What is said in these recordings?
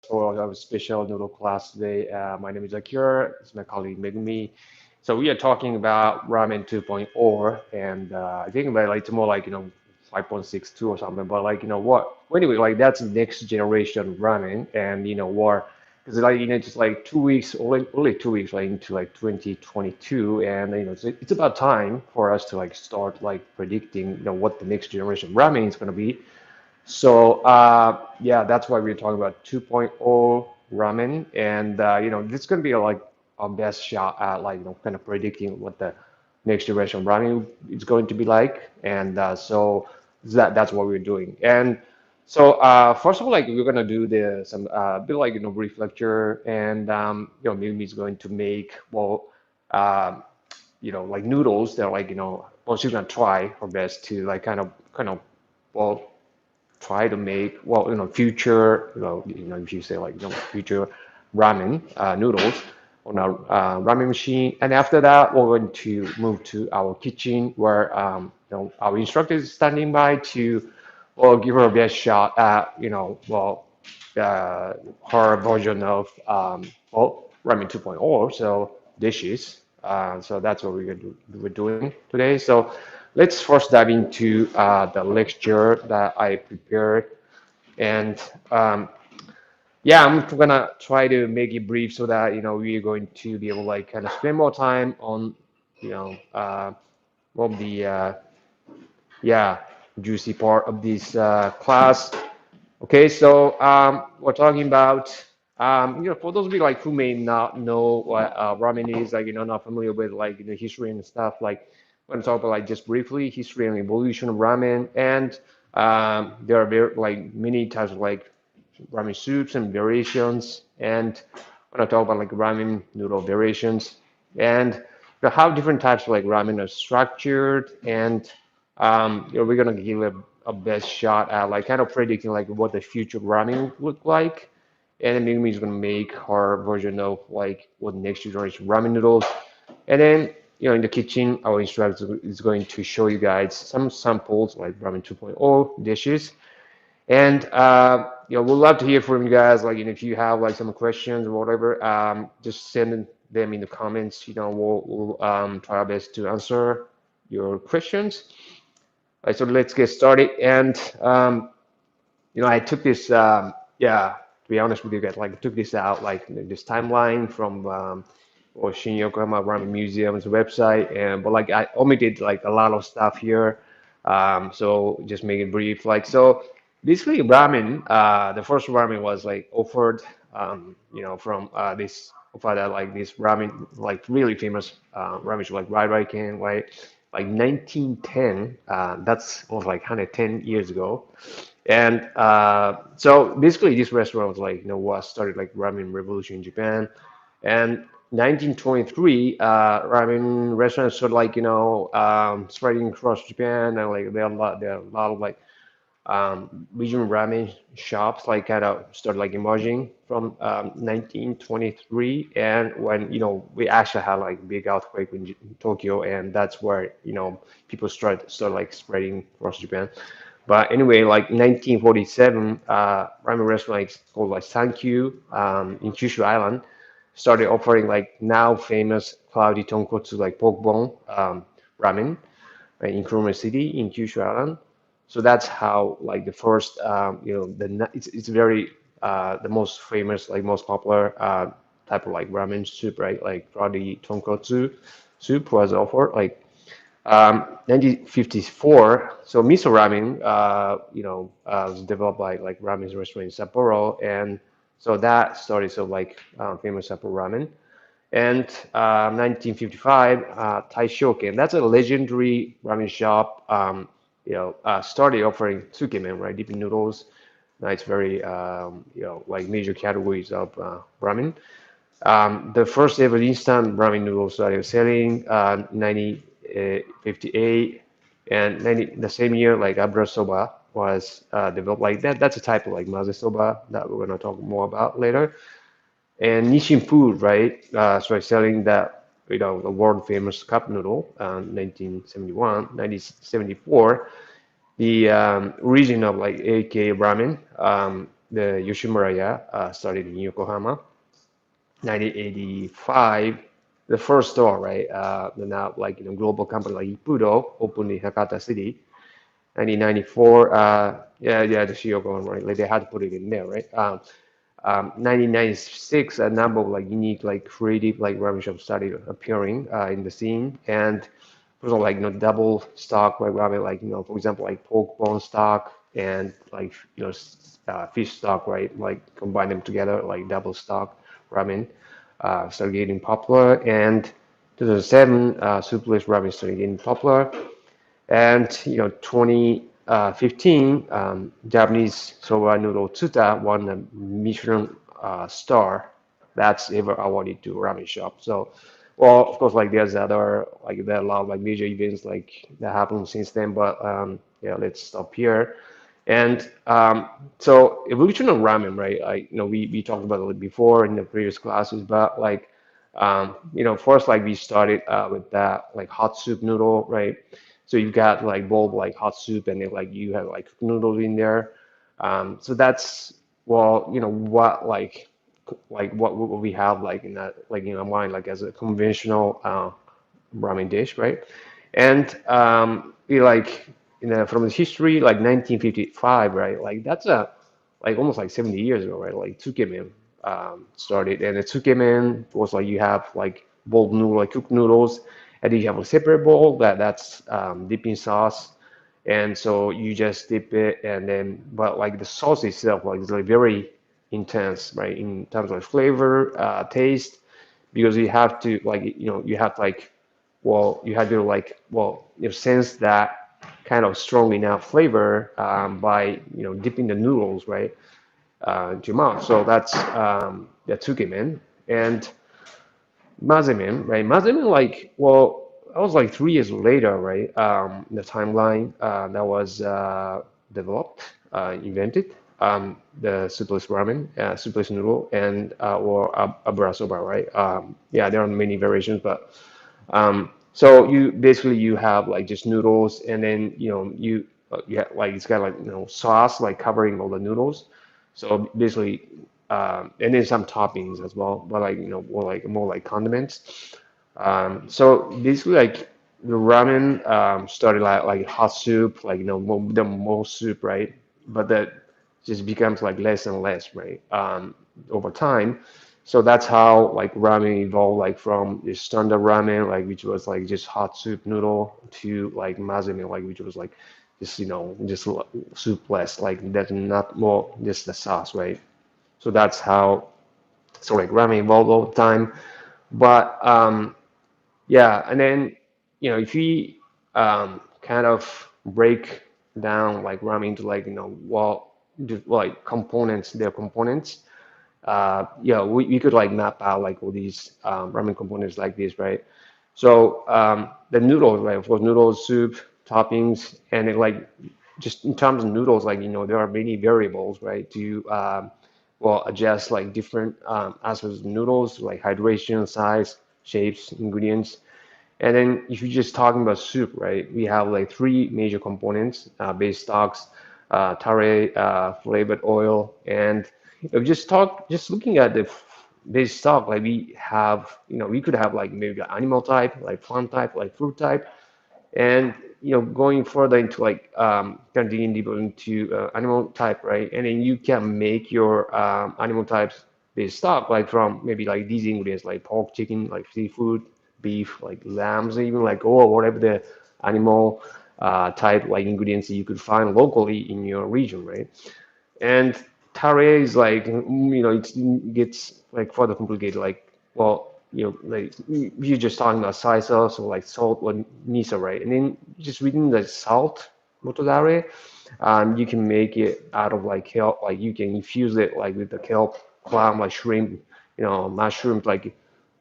for our special noodle class today. My name is Akira. It's my colleague Megumi. So we are talking about Ramen 2.0, and I think about like tomorrow, like 5.62 or something. But like what? Well, anyway, like that's the next generation ramen, and what? Because like just like 2 weeks, only 2 weeks like into like 2022, and it's about time for us to like start like predicting what the next generation ramen is going to be. So yeah, that's why we're talking about 2.0 ramen, and this is gonna be like our best shot at like kind of predicting what the next generation ramen is going to be like, and so that's what we're doing. And so first of all, like we're gonna do the some bit like brief lecture, and Mimi is going to make um, like noodles. They're like well, she's gonna try her best to like kind of well try to make future if you say like future ramen noodles on our ramen machine, and after that we're going to move to our kitchen where our instructor is standing by to give her a best shot at uh, her version of ramen 2.0 so dishes. So that's what we're doing today. So let's first dive into the lecture that I prepared. And yeah, I'm gonna try to make it brief so that we're going to be able to like kind of spend more time on you know uh, well the yeah juicy part of this class. Okay, so we're talking about for those of you like who may not know what ramen is, like not familiar with like history and stuff. Like we're gonna talk about like just briefly history and evolution of ramen, and there are like many types of like ramen soups and variations, and we're gonna talk about like ramen noodle variations, and how different types of like ramen are structured, and we're gonna give a best shot at like kind of predicting like what the future ramen would look like. And then Mimi is gonna make her version of like what next generation ramen noodles. And then in the kitchen, our instructor is going to show you guys some samples like ramen 2.0 dishes. And we'd love to hear from you guys. Like, if you have like some questions or whatever, just send them in the comments. We'll try our best to answer your questions. All right, so let's get started. And I took this, yeah, to be honest with you guys, like I took this out, like this timeline from or Shin Yokohama Ramen Museum's website, and but like I omitted like a lot of stuff here, so just make it brief. Like so, basically ramen. The first ramen was like offered, from this offered like this ramen, like really famous ramen shop like Rai Rai Ken, like 1910. That's almost like 110 years ago. And so basically, this restaurant was like, was started like ramen revolution in Japan. And 1923, ramen restaurants started like, spreading across Japan, and like there are a lot of like regional ramen shops like kind of started like emerging from 1923, and when we actually had like big earthquake in Tokyo, and that's where people start like spreading across Japan. But anyway, like 1947, ramen restaurant like, called like Sankyu in Kyushu Island started offering like now famous cloudy tonkotsu like pork bone ramen, right, in Kuruma City in Kyushu Island. So that's how like the first it's very the most famous like most popular type of like ramen soup, right? Like cloudy tonkotsu soup was offered like 1954. So miso ramen was developed by like ramen restaurant in Sapporo, and so that started so like famous Sapporo ramen. And 1955, Taishoken, that's a legendary ramen shop, started offering tsukemen, right, dipping noodles. Now it's very, like major categories of ramen. The first ever instant ramen noodles started selling 1958, and the same year, like abra soba was developed. Like that, that's a type of like maze soba that we're gonna talk more about later. And Nissin Food, right, started selling that, the world famous cup noodle, 1971, 1974. The origin of like AK ramen. the Yoshimura started in Yokohama, 1985. The first store, right? The now like global company like Ippudo opened in Hakata City. 1994, yeah, the Shiogo one, right? Like they had to put it in there, right? 1996, a number of like unique, like creative, like ramen shops started appearing in the scene, and for example, like double stock, like ramen, like for example, like pork bone stock and like fish stock, right? Like combine them together, like double stock ramen, started getting popular, and 2007, soupless ramen started getting popular. And 2015, Japanese soba noodle Tsuta won a Michelin star. That's ever awarded to ramen shop. So, well, of course, like there's other like there are a lot of like major events like that happened since then. But yeah, let's stop here. And so evolution of ramen, right? We talked about it before in the previous classes, but like first like we started with that like hot soup noodle, right? So you've got like bowl of, like hot soup, and then like you have like noodles in there. So that's well, what like what we have like in that like in our mind like as a conventional ramen dish, right? And we like from the history like 1955, right? Like that's a like almost like 70 years ago, right? Like tsukemen started, and the tsukemen was like you have like boiled noodle, like cooked noodles, and then you have a separate bowl that's dipping sauce, and so you just dip it, and then but like the sauce itself like is like very intense, right? In terms of flavor, taste, because you have to like you have like you have to like sense that kind of strong enough flavor by dipping the noodles, right, into your mouth. So that's the tsukemen. And mazemen, right? Mazemen, like, that was like 3 years later, right? The timeline that was developed, invented, the soupless ramen, soupless noodle, and or abura soba, right? Yeah, there are many variations, but so you basically you have like just noodles, and then you have like it's got like sauce like covering all the noodles. So basically, and then some toppings as well, but like more like condiments. So basically, like the ramen started like hot soup, like the most soup, right? But that just becomes like less and less, right? Over time. So that's how like ramen evolved, like from the standard ramen, like which was like just hot soup noodle, to like mazemen, like which was like just just soup less, like that's not more just the sauce, right? So that's how like ramen evolved over time. But yeah, and then if we kind of break down like ramen into like like components, their components. Yeah, we could like map out like all these ramen components like this, right? So the noodles, right? Of course, noodles, soup, toppings, and it, like just in terms of noodles, like there are many variables, right? To adjust like different aspects of noodles, like hydration, size, shapes, ingredients. And then if you're just talking about soup, right, we have like three major components, base stocks, tare, flavored oil, and if you just looking at the base stock, like we have, we could have like maybe animal type, like plant type, like fruit type, and going further into like kind of digging deeper into animal type, right? And then you can make your animal types based stock like from maybe like these ingredients like pork, chicken, like seafood, beef, like lambs, even like or whatever the animal type like ingredients that you could find locally in your region, right? And tare is like, it gets like further complicated. Like, like you're just talking about soy sauce or like salt or miso, right? And then just within the salt motodare, you can make it out of like kelp. Like you can infuse it like with the kelp, clam, like shrimp, mushrooms, like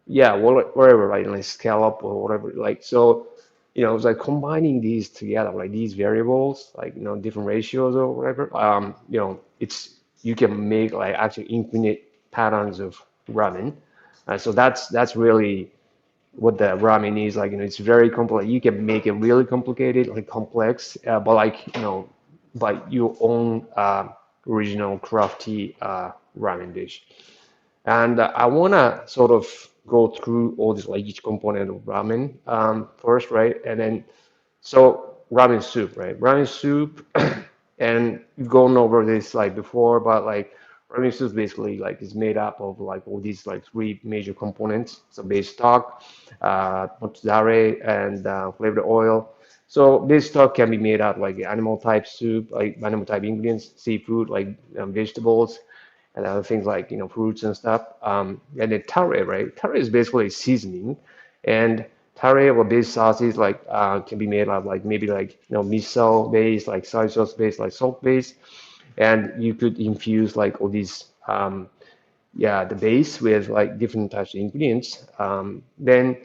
yeah, whatever, right? Like scallop or whatever. Like so, it's like combining these together, like these variables, like different ratios or whatever. It's you can make like actually infinite patterns of ramen. So that's really what the ramen is like. It's very complex. You can make it really complicated, like complex, but like by your own original crafty ramen dish. And I want to sort of go through all this, like each component of ramen first, right? And then, so ramen soup, right? Ramen soup, and we've gone over this like before, but like ramen soup basically like is made up of like all these like three major components. So base stock, mozzarella, and flavored oil. So this stock can be made out like animal type soup, like animal type ingredients, seafood, like vegetables, and other things like fruits and stuff. And then tare, right? Tare is basically seasoning, and tare or base sauces like can be made out of like maybe like miso based, like soy sauce based, like salt based, and you could infuse like all these yeah, the base with like different types of ingredients. Then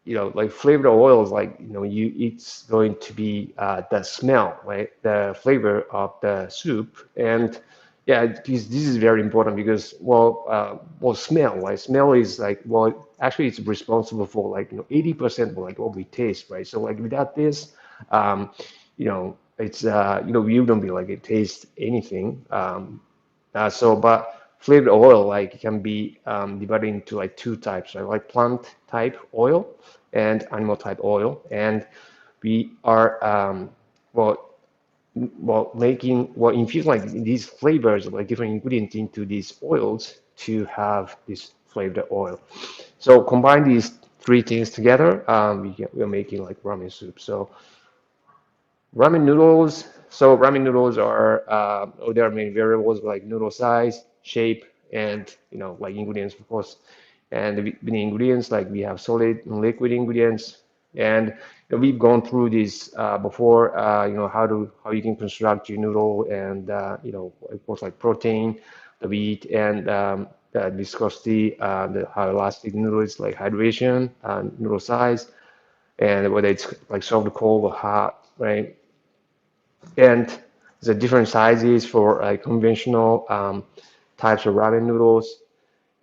like flavored oils, like it's going to be the smell, right? The flavor of the soup, and yeah, this is very important because well, smell, right? Smell is like actually it's responsible for like 80% of like what we taste, right? So like without this, it's you don't be like it taste anything. But flavored oil like can be divided into like two types, right? Like plant type oil and animal type oil. And we are well infusing like these flavors like different ingredients into these oils to have this flavored oil. So combine these three things together, we're making like ramen soup. So ramen noodles. So ramen noodles are there are many variables like noodle size, shape, and like ingredients of course. And the ingredients like we have solid and liquid ingredients, and we've gone through this before. How you can construct your noodle, and of course like protein, the wheat, and the viscosity, the how elastic noodle is, like hydration, noodle size, and whether it's like soft, cold, or hot, right? And the different sizes for conventional types of ramen noodles.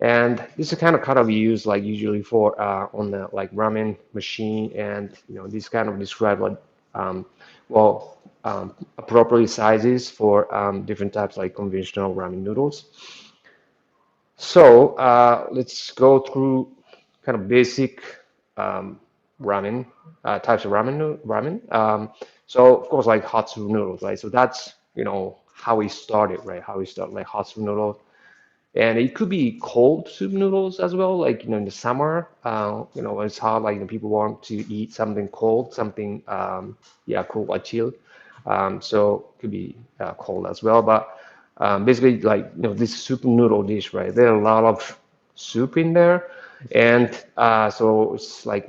And this is kind of used like usually for on the like ramen machine, and this kind of describe like um, well appropriate sizes for different types like conventional ramen noodles. So let's go through kind of basic um, ramen types of ramen. So of course, like hot soup noodles, right? So that's how we started, right? How we start like hot soup noodles, and it could be cold soup noodles as well, like in the summer. When it's hot, like people want to eat something cold, something yeah, cold like chilled. So it could be cold as well. But basically, like this soup noodle dish, right? There are a lot of soup in there, and so it's like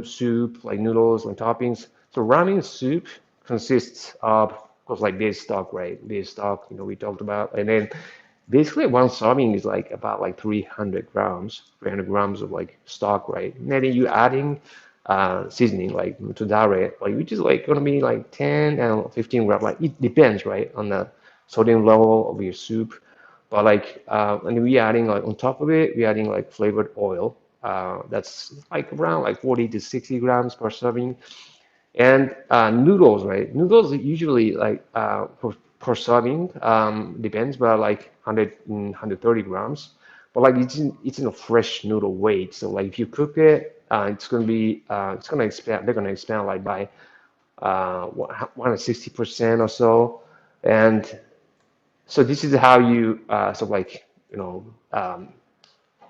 soup, like noodles and toppings. So ramen soup consists of course, like base stock, right? Base stock, we talked about, and then basically one serving is like about like 300 grams of like stock, right? And then you adding seasoning like to that, like which is like gonna be like 10 and 15 grams, like it depends, right, on the sodium level of your soup. But like and we adding like on top of it, we adding like flavored oil. That's like around like 40 to 60 grams per serving. And noodles, right? Noodles usually like per serving depends, but like 100, 130 grams. But like it's in a fresh noodle weight. So like if you cook it, it's gonna expand. They're gonna expand like by 160% or so. And so this is how you sort of like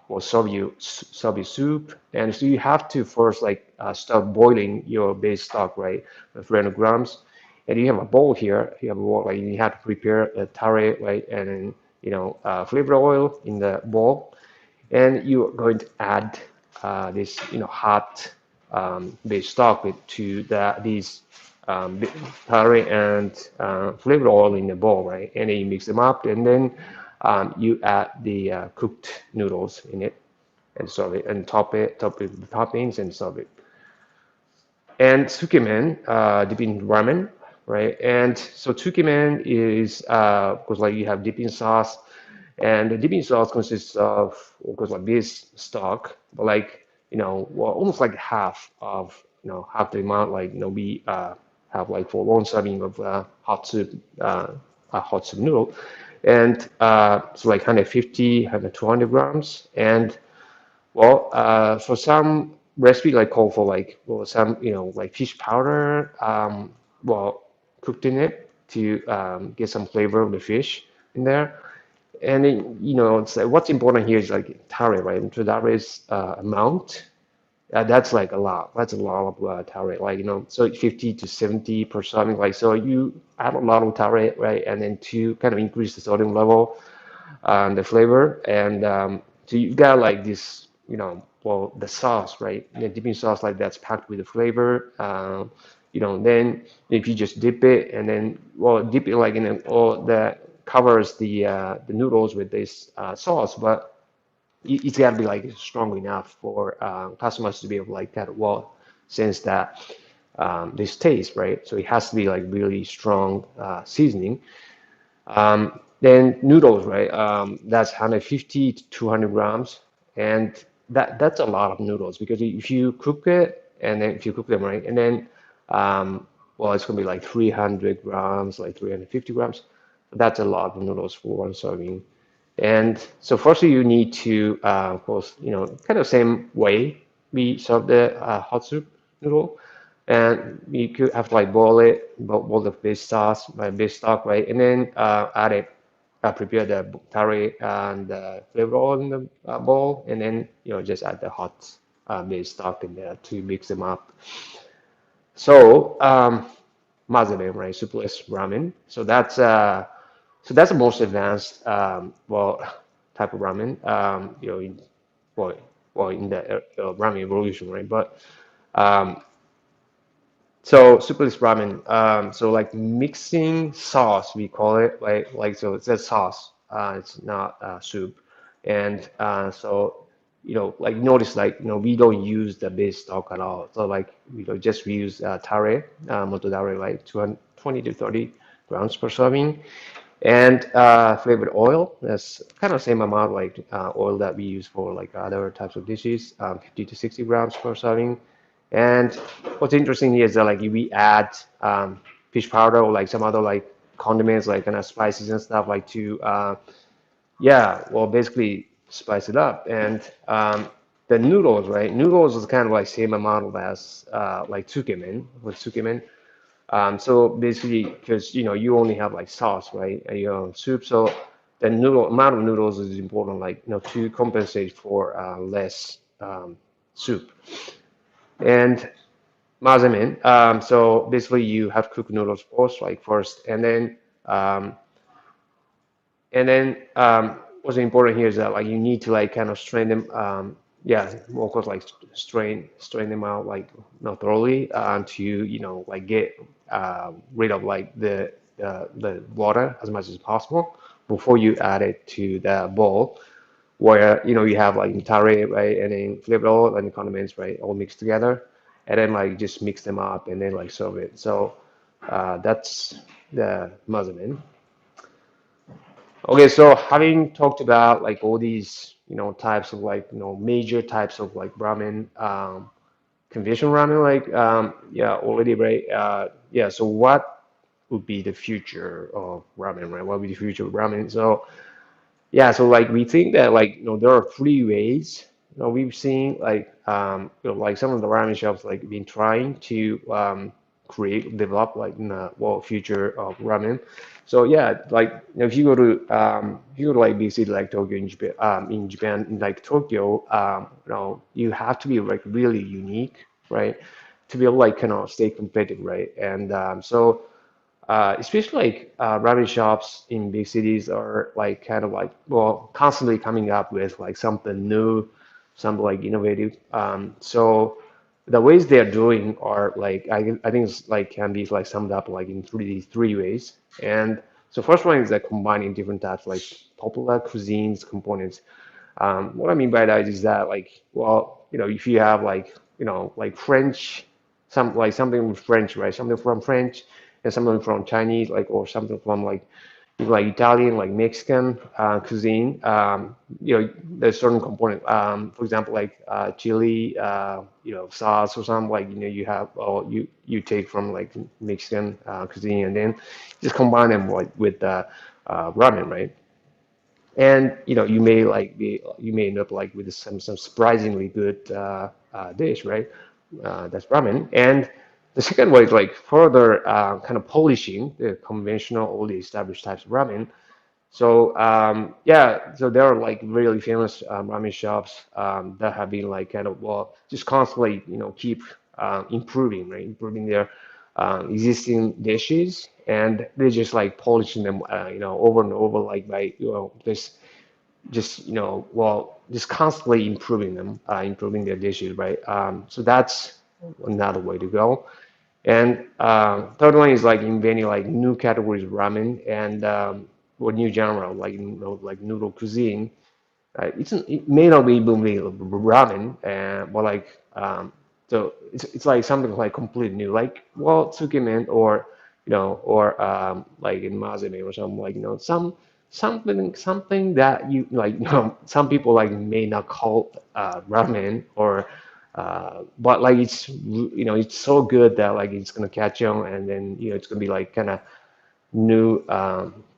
will serve you soup. And so you have to first like start boiling your base stock, right? 300 grams. And you have a bowl here. You have a bowl, like you have to prepare a tare, right? And then, flavor oil in the bowl. And you're going to add this, hot base stock to these tare and flavor oil in the bowl, right? And then you mix them up, and then you add the cooked noodles in it, and serve it, and top it with the toppings, and serve it. And tsukemen, dipping ramen, right? And so tsukemen is, of course, like you have dipping sauce, and the dipping sauce consists of course, like this stock, but like, well, almost like half the amount, like, we have like for one serving of hot soup noodle. and so like 150, 200 grams. And well, for some recipe like call for like well some like fish powder well cooked in it to get some flavor of the fish in there. And then, it's like what's important here is like tare, right? So that is amount. That's like a lot. That's a lot of tare, like so 50 to 70 per serving. Like so, you add a lot of tare, right? And then to kind of increase the sodium level, the flavor, and so you got like this, well, the sauce, right? The dipping sauce like that's packed with the flavor. Then if you just dip it and then well dip it like in a, or that covers the noodles with this sauce, but it's got to be like strong enough for customers to be able to like kind of well sense that this taste, right? So it has to be like really strong seasoning. Then noodles, right? That's 150 to 200 grams, and that's a lot of noodles because if you cook it and then if you cook them right, and then well, it's gonna be like 300 grams, like 350 grams. That's a lot of noodles for one serving. And so firstly, you need to, of course, kind of same way we serve the hot soup noodle, and you could have to like boil it, boil the base sauce, base stock, right, and then add it, prepare the tare and the flavor oil in the bowl, and then just add the hot base stock in there to mix them up. So mazemen, right, soupless ramen. So that's the most advanced, well, type of ramen, well, in the ramen evolution, right? But um, so soupless ramen, so like mixing sauce, we call it, like so it says sauce, it's not soup, and so like notice like we don't use the base stock at all. So like just we use tare, moto tare, like 220 to 30 grams per serving. And flavored oil, that's kind of same amount like oil that we use for like other types of dishes, 50 to 60 grams per serving. And what's interesting here is that like if we add fish powder or like some other like condiments, like kind of spices and stuff like to yeah, well basically spice it up. And the noodles, right? Noodles is kind of like same amount as like tsukemen with tsukemen. So basically, because you only have like sauce, right? And your own soup, so the noodle amount of noodles is important, like to compensate for less soup. And mazemen, so basically you have cooked noodles first, like first, um, and then what's important here is that like you need to like kind of strain them, yeah, more of course like strain them out like thoroughly to like get rid of like the water as much as possible before you add it to the bowl where you have like tare, right, and then flavored oil and condiments, right, all mixed together, and then like just mix them up and then like serve it. So that's the mazemen. Okay, so having talked about like all these, types of like, major types of like ramen, conventional ramen, like, yeah, already, right? Yeah, so what would be the future of ramen, right? What would be the future of ramen? So, yeah, so like we think that like there are three ways. We've seen like like some of the ramen shops like been trying to create develop like well future of ramen. So yeah, like if you go to like big city like Tokyo in Japan in like Tokyo you have to be like really unique, right, to be able like kind of stay competitive, right, and so especially like ramen shops in big cities are like kind of like well constantly coming up with like something new, something like innovative. So the ways they're doing are like I think it's like can be like summed up like in three ways. And so first one is like combining different types like popular cuisines components. What I mean by that is that like well if you have like like French something French, right? Something from French and something from Chinese, like or something from like Italian, like Mexican cuisine. There's certain component. For example, like chili, sauce or something like you have or you take from like Mexican cuisine and then just combine them like with ramen, right? and you may end up like with some surprisingly good dish, right? That's ramen. And the second way is like further kind of polishing the conventional, already established types of ramen. So yeah, so there are like really famous ramen shops that have been like kind of well just constantly keep improving, right? Improving their existing dishes, and they're just like polishing them over and over like by just just constantly improving them, improving their dishes, right? So that's another way to go. And third one is like inventing like new categories of ramen and or new genre like like noodle cuisine. It may not be even be ramen, but like so it's like something like completely new, like well tsukemen or like in mazeme or something like something that you like some people like may not call ramen or but like it's so good that like it's gonna catch on and then it's gonna be like kind of new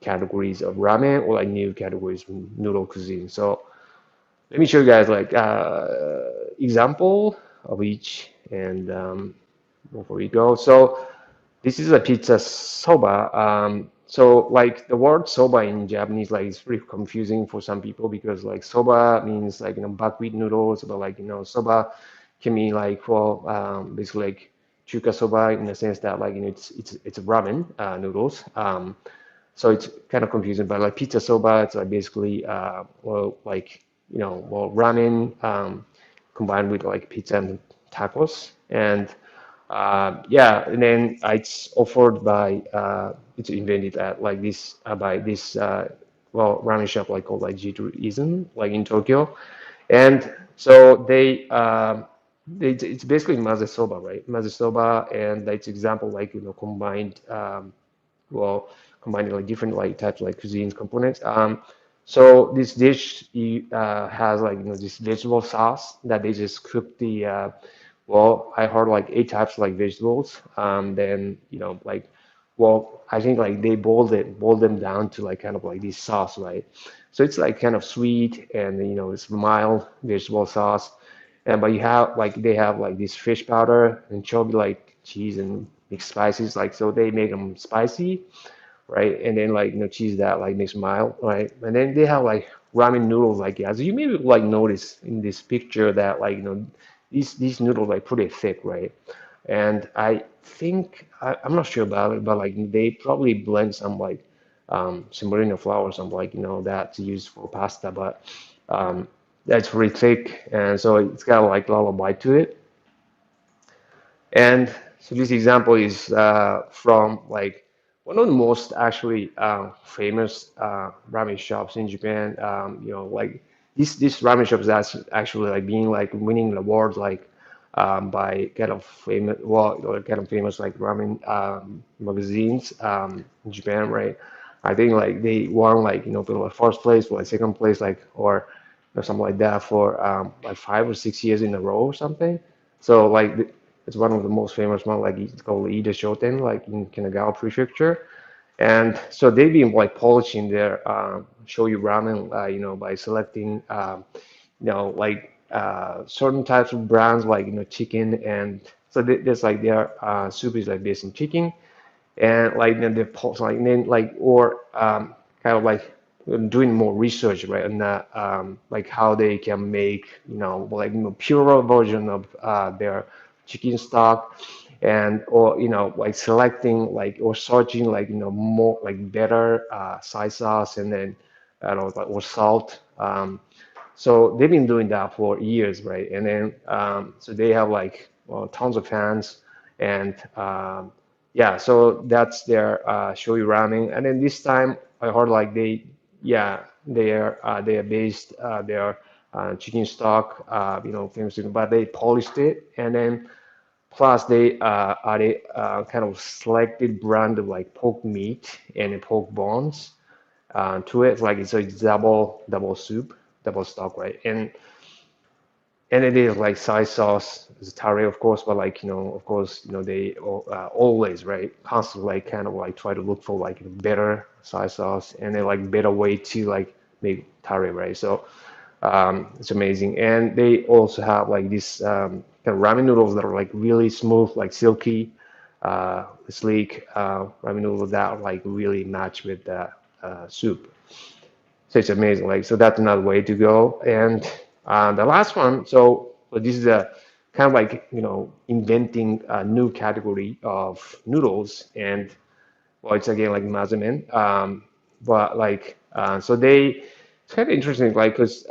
categories of ramen or like new categories of noodle cuisine. So let me show you guys like example of each and before we go. So this is a pizza soba. So like the word soba in Japanese like it's pretty confusing for some people because like soba means like buckwheat noodles, but like soba can mean like well basically like chuka soba in the sense that like it's ramen noodles. So it's kind of confusing, but like pizza soba, it's like basically well like well ramen combined with like pizza and tacos, and yeah, and then it's offered by it's invented at like this by this well ramen shop like called like Jitu Izen like in Tokyo, and so it's basically maze soba, right? Maze soba, and it's example like combined well, combining like different like types of like cuisines components. So this dish has like this vegetable sauce that they just cook the well, I heard like eight types of like vegetables. Then like well, I think like they boiled them down to like kind of like this sauce, right? So it's like kind of sweet and it's mild vegetable sauce. And but you have like they have like this fish powder and chili like cheese and mixed spices like so they make them spicy, right? And then like cheese that like makes mild, right? And then they have like ramen noodles like yeah. So you maybe like notice in this picture that like these noodles like pretty thick, right? And I think I'm not sure about it, but like they probably blend some like semolina flour or something like that's used for pasta, but that's really thick, and so it's got like a lot of bite to it. And so this example is from like one of the most actually famous ramen shops in Japan. Like this ramen shop is actually like being like winning awards like by kind of famous well kind of famous like ramen magazines in Japan, right? I think like they won like for the first place or like second place like or something like that for like 5 or 6 years in a row or something. So like it's one of the most famous one, like it's called Ida Shoten, like in Kanagawa Prefecture. And so they've been like polishing their shoyu ramen, by selecting, like certain types of brands, like chicken, and so there's like their soup is like based in chicken, and like then the pulse like then like or kind of like doing more research right and like how they can make like purer version of their chicken stock and or like selecting like or searching like more like better soy sauce and then I don't know like or salt so they've been doing that for years, right? And then so they have like well, tons of fans, and yeah, so that's their shoyu ramen. And then this time I heard like yeah, they are based their chicken stock, famous, but they polished it, and then plus they added kind of selected brand of like pork meat and pork bones to it. Like so it's double soup, double stock, right? And it is like soy sauce, it's tare, of course, but like of course, they always right, constantly like kind of like try to look for like better soy sauce and then like better way to like make tare, right? So it's amazing. And they also have like this kind of ramen noodles that are like really smooth, like silky, sleek ramen noodles that are like really match with the soup. So it's amazing. Like, so that's another way to go. And the last one, so this is a kind of like, inventing a new category of noodles. And well, it's again like measurement. But like, so it's kind of interesting, like, because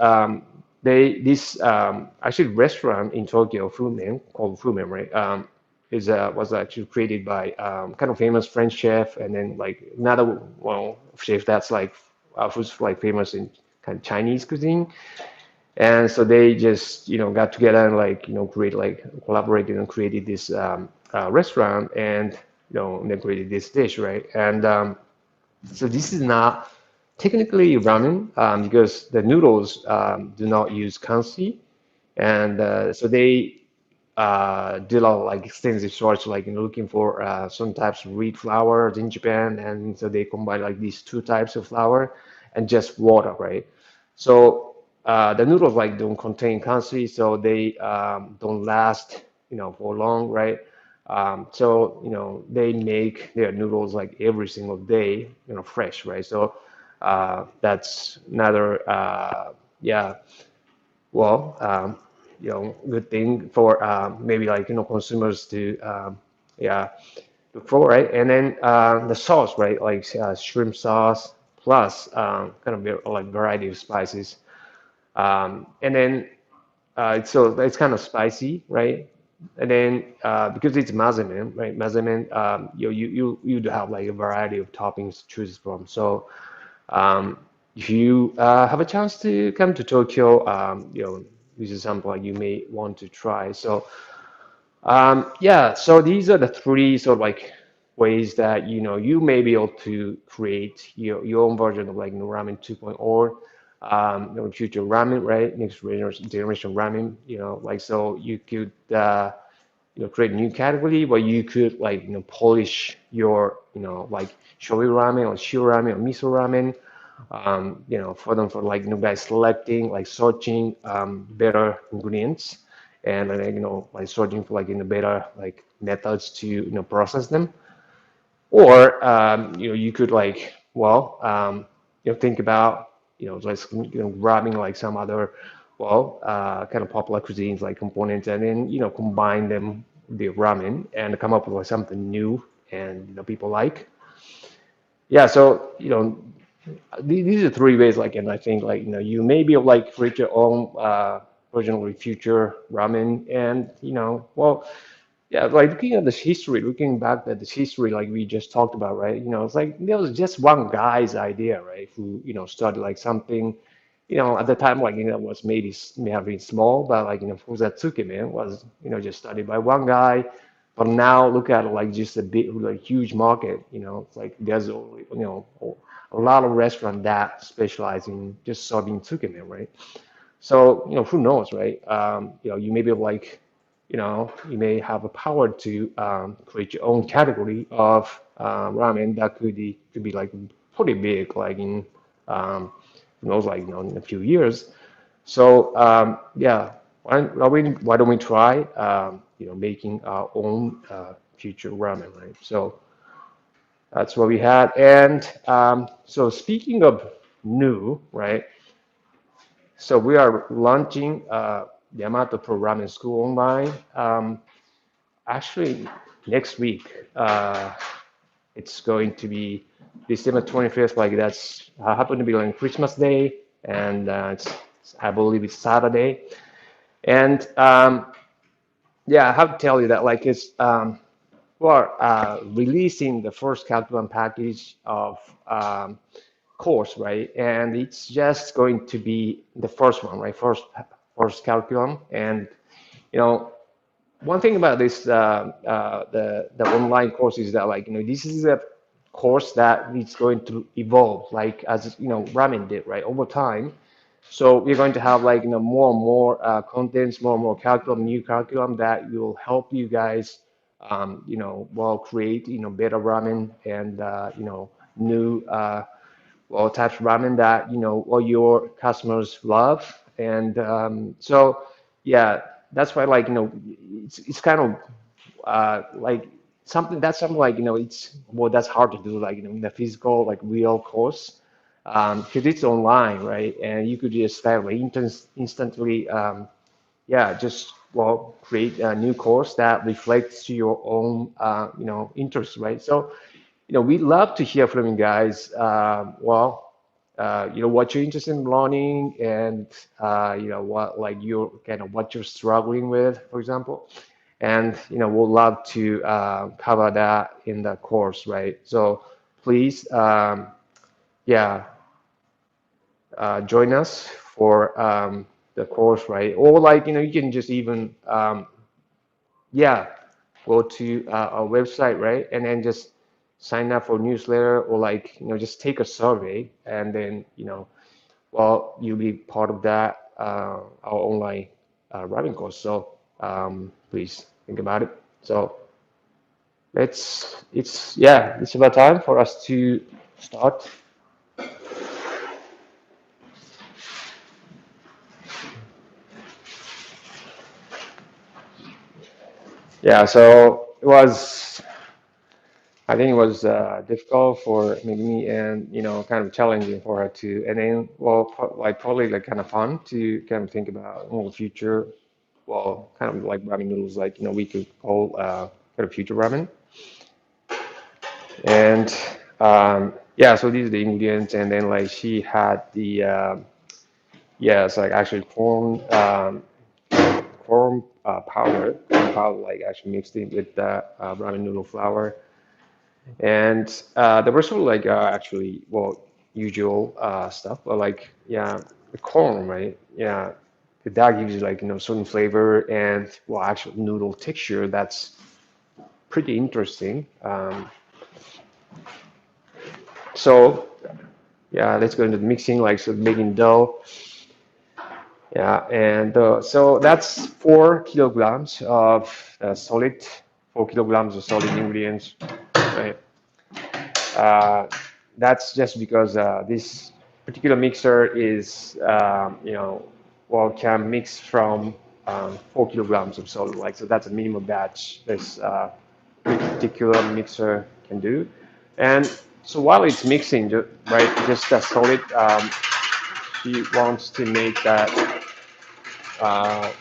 this actually restaurant in Tokyo, Fumen, called Fumen, right? Was actually created by kind of famous French chef, and then like another well chef that's like who's like famous in kind of Chinese cuisine. And so they just, got together and like, create like collaborated and created this restaurant, and they created this dish, right? And so this is not technically ramen because the noodles do not use kanji, and so they did a lot of like extensive research, like looking for some types of wheat flour in Japan, and so they combine like these two types of flour and just water, right? So the noodles like don't contain kanji, so they don't last, for long, right? So they make their noodles like every single day, fresh, right? So that's another yeah, well, good thing for maybe like consumers to yeah look for, right? And then the sauce, right? Like shrimp sauce plus kind of like variety of spices, and then so it's kind of spicy, right? And then because it's measurement, right? Measurement, you do have like a variety of toppings to choose from. So um, if you have a chance to come to Tokyo, this is something like you may want to try. So yeah, so these are the three sort of like ways that you may be able to create your own version of like ramen 2.0, future ramen, right? Next generation ramen, like so you could create a new category where you could like polish your like shoyu ramen or shio ramen or miso ramen, for them, for like by selecting, like searching better ingredients, and like searching for like better like methods to process them. Or you could like think about just grabbing like some other kind of popular cuisines like components, and then combine them with the ramen and come up with like, something new and people like. Yeah, so these are three ways, like, and I think like you maybe like create your own version of the future ramen, and yeah, like looking at this history, looking back at this history, like we just talked about, right? It's like there was just one guy's idea, right? Who started like something, at the time, like was maybe may have been small, but like Fusatsuki, man, was just started by one guy. But now look at it like just a big, like huge market. It's like there's a lot of restaurants that specialize in just serving tsukemen, right? So, who knows, right? You may be like, you may have a power to create your own category of ramen that could be like pretty big, like in who knows, like in a few years. So yeah, why don't we try making our own future ramen, right? So that's what we had. And so speaking of new, right? So we are launching Yamato Programming School online. Actually, next week. It's going to be December 25th. Like that's happen to be on Christmas Day, and I believe it's Saturday. And yeah, I have to tell you that like it's we're releasing the first calculum package of course, right? And it's just going to be the first one, right? First calculum. And you know, one thing about this the online course is that like this is a course that is going to evolve like as ramen did, right, over time. So we're going to have like more and more contents, more and more curriculum, new curriculum that will help you guys, create better ramen and new well types of ramen that what your customers love, and so yeah, that's why like it's kind of like something like it's well that's hard to do like in the physical like real course, because it's online, right? And you could just kind of like instantly yeah, just well create a new course that reflects to your own interests, right? So we love to hear from you guys. What you're interested in learning, and what like you're kind of what you're struggling with, for example. And we'll love to cover that in the course, right? So please, yeah, join us for the course, right? Or like you can just even yeah, go to our website, right? And then just sign up for newsletter, or like, just take a survey, and then, well, you'll be part of that, our online writing course. So please think about it. So it's about time for us to start. Yeah, so I think it was difficult for me, and kind of challenging for her to, and then well, like probably like kind of fun to kind of think about future, well, kind of like ramen noodles, like we could call kind of future ramen, and yeah, so these are the ingredients, and then like she had the yeah, it's like actually corn powder, like actually mixed in with the ramen noodle flour. And the rest were like actually, well, usual stuff, but like, yeah, the corn, right? Yeah, that gives you like, certain flavor and, well, actual noodle texture. That's pretty interesting. So, yeah, let's go into the mixing, like, so making dough. Yeah, and so that's 4 kilograms of solid, 4 kilograms of solid ingredients, right? Uh, that's just because this particular mixer is, well, can mix from 4 kilograms of solid. Like, so that's a minimum batch this particular mixer can do. And so while it's mixing, right, just the solid, she wants to make that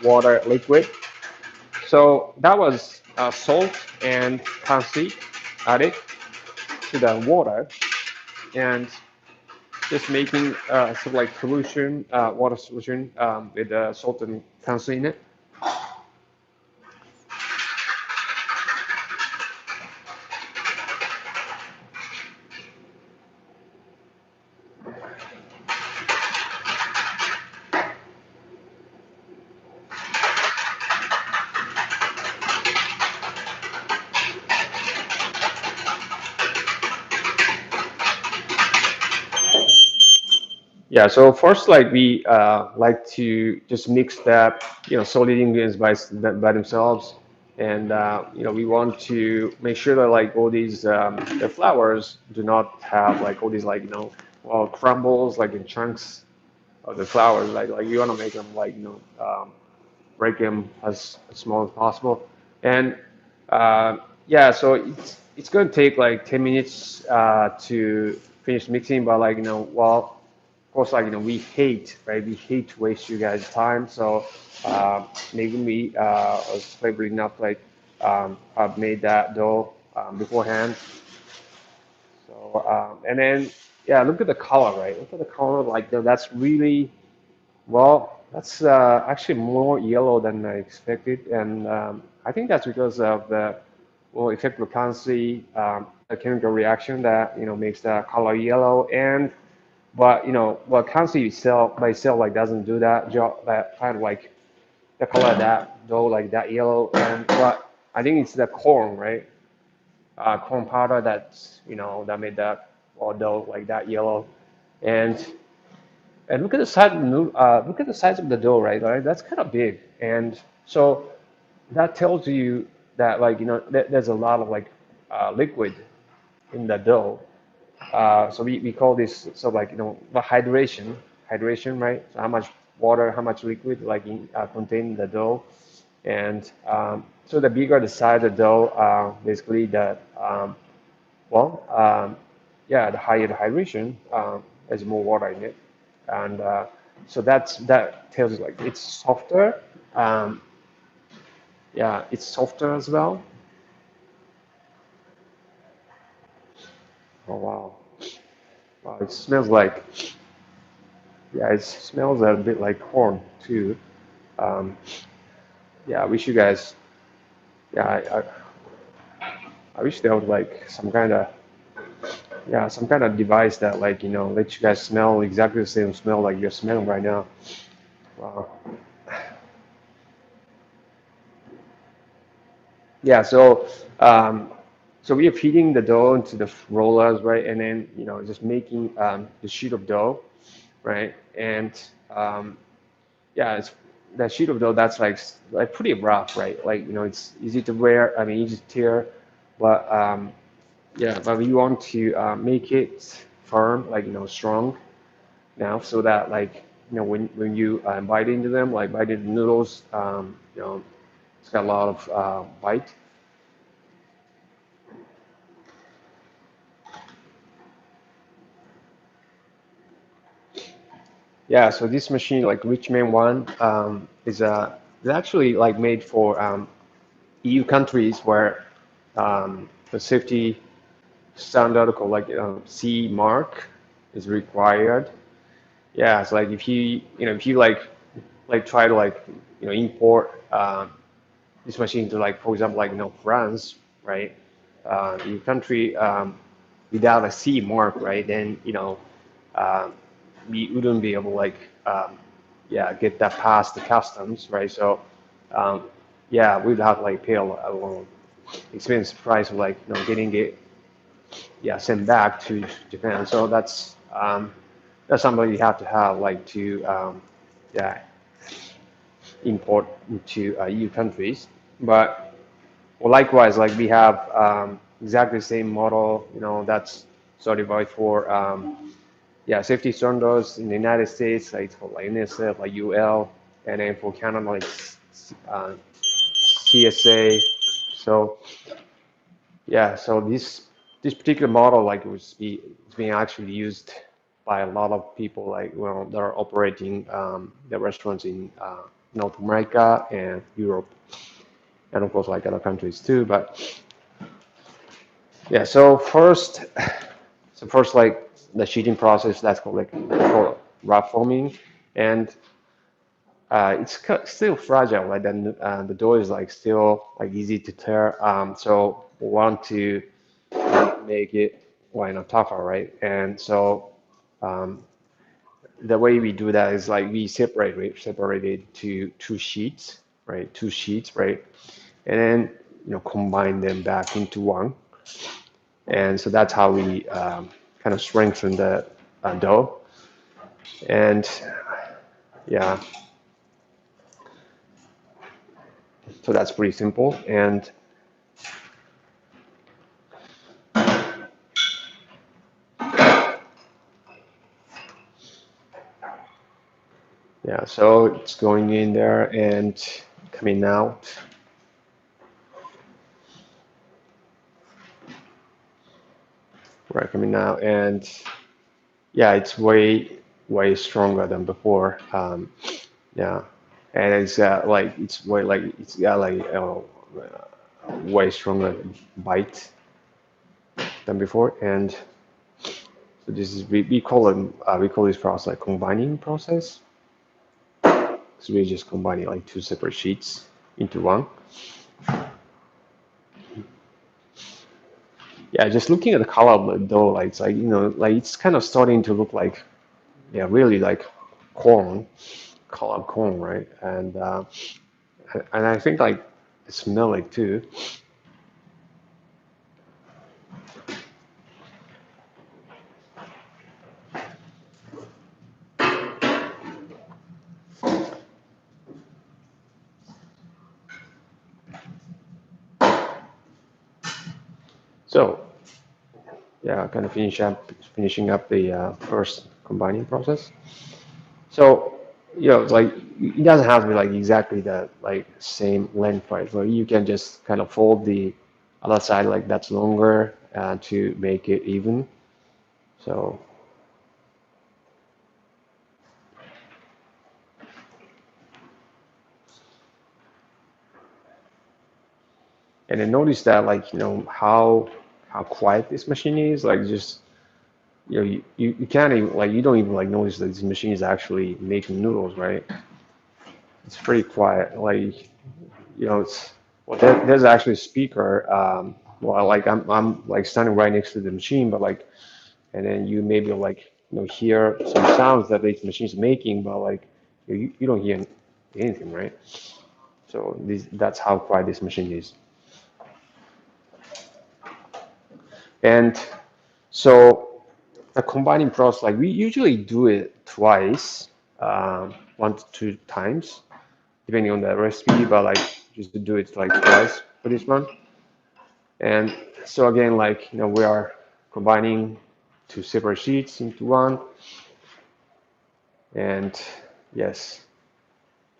water liquid. So that was salt and cansi added to the water, and just making sort of like solution, water solution with salt and cancer in it. Yeah, so first, like we like to just mix that, solid ingredients by themselves, and we want to make sure that like all these the flours do not have like all these like well crumbles like in chunks of the flours. Like you want to make them like break them as small as possible. And yeah, so it's going to take like 10 minutes to finish mixing, but like well, of course, like we hate, right? We hate to waste you guys' time. So maybe we was clever enough, like have made that dough beforehand. So and then yeah, look at the color, right? Look at the color, like that's really well, that's actually more yellow than I expected, and I think that's because of the well effective currency, a chemical reaction that makes the color yellow. And but well, currency itself by itself like doesn't do that job, that kind of like the color of that dough like that yellow. And but I think it's the corn, right? Corn powder that's that made that well, dough like that yellow. And look at the size of look at the size of the dough, right? Right? That's kind of big, and so that tells you that like there's a lot of like liquid in the dough, So we call this so like the hydration, right? So how much water, how much liquid like contained in the dough, and so the bigger the size of the dough, basically the well, yeah, the higher the hydration, there's more water in it, and so that tells you like it's softer. Um, yeah, it's softer as well. Oh wow, wow, it smells like yeah, it smells a bit like corn too. Um, yeah, I wish you guys. Yeah, I wish there was like some kind of device that like let you guys smell exactly the same smell like you're smelling right now. Wow. Yeah, um, so we are feeding the dough into the rollers, right? And then just making the sheet of dough, right? And yeah, it's that sheet of dough that's like pretty rough, right? Like it's easy to wear. I mean, easy to tear, but yeah, but we want to make it firm, like strong now, so that like when you bite into them, like bite into the noodles, it's got a lot of bite. Yeah, so this machine, like Richmond One, is actually like made for EU countries where the safety standard called like CE mark is required. Yeah, it's like if you like try to like import this machine to like for example like France, right? Your country without a C mark, right? Then uh, we wouldn't be able to like yeah get that past the customs, right? So um, yeah, we'd have to like pay a expensive price of like getting it yeah sent back to Japan. So that's something you have to have like to yeah import into EU countries. But well, likewise, like we have exactly the same model, that's certified for yeah safety standards in the United States, like for like NSF, like UL, and then for Canada, like uh, CSA. So yeah, so this particular model, like it's being actually used by a lot of people, like that are operating the restaurants in North America and Europe, and of course like other countries too. But yeah, so first like the sheeting process that's called like called wrap forming, and it's still fragile. Like then the dough is like still like easy to tear. So we want to make it why not tougher, right? And so um, the way we do that is like we separate it to two sheets, right? Two sheets, right? And then combine them back into one. And so that's how we kind of strengthen the dough. And yeah, so that's pretty simple. And yeah, so it's going in there and coming out. Right, coming out. And yeah, it's way stronger than before. Yeah, and it's like it's way like it's got like way stronger bite than before. And so this is we call this process like combining process. So we're just combining like two separate sheets into one. Yeah, just looking at the color of the dough, like it's like like it's kind of starting to look like yeah, really like corn, colored corn, right? And I think like it smell it too. So yeah, kind of finishing up the first combining process. So, like it doesn't have to be like exactly the like same length, right? So you can just kind of fold the other side like that's longer to make it even. So, and then notice that like how quiet this machine is. Like just you can't even like you don't even like notice that this machine is actually making noodles, right? It's pretty quiet. Like it's well, there's actually a speaker. Well, like I'm like standing right next to the machine, but like, and then you maybe like hear some sounds that the machine's making, but like you don't hear anything, right? So that's how quiet this machine is. And so a combining process, like we usually do it twice, 1 to 2 times, depending on the recipe, but like just to do it like twice for this one. And so again, like, we are combining two separate sheets into one. And yes,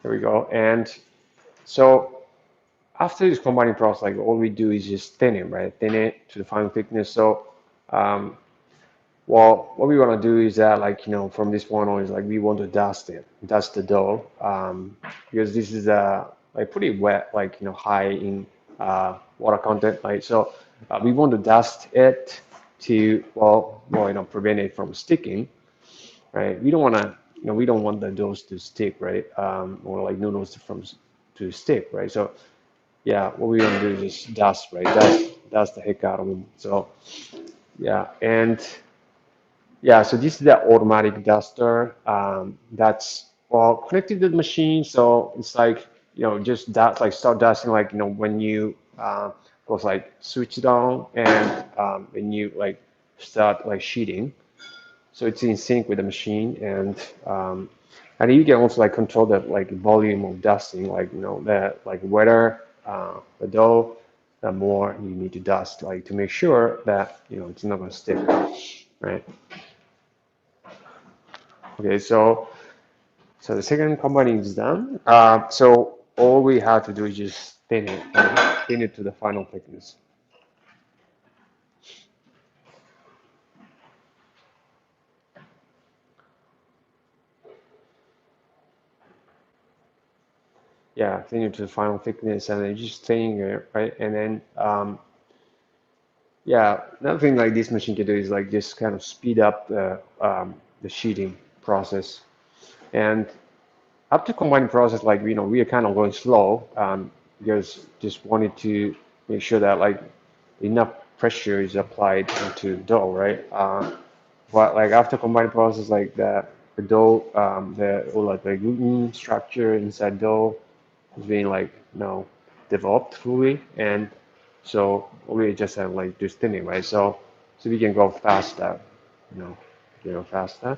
there we go. And so after this combining process, like all we do is just thin it, right? Thin it to the final thickness. So, um, well, what we want to do is that, like, from this point on, is like we want to dust it, dust the dough, because this is like pretty wet, like, high in water content, right? So we want to dust it to, well, prevent it from sticking, right? We don't want to, we don't want the doughs to stick, right? Or like noodles to stick, right? So yeah, what we want to do is just dust, right? Dust the heck out of them. So yeah, and yeah, so this is the automatic duster. That's well connected to the machine, so it's like just that like start dusting like when you goes like switch it on and when you like start like sheeting, so it's in sync with the machine um, and you can also like control the like volume of dusting, like the like wetter the dough, the more you need to dust, like to make sure that it's not gonna stick, right? Okay, so the second combining is done. So all we have to do is just thin it, right? Thin it to the final thickness. Yeah, thin it to the final thickness, and then just thinning it, right? And then yeah, another thing like this machine can do is like just kind of speed up the sheeting process. And up to combining process, like we are kind of going slow because just wanted to make sure that like enough pressure is applied into dough, right? But like after combining process, like the dough, the or like the gluten structure inside dough is being like developed fully, and so we just have like just thinning, right? So we can go faster, you know, faster.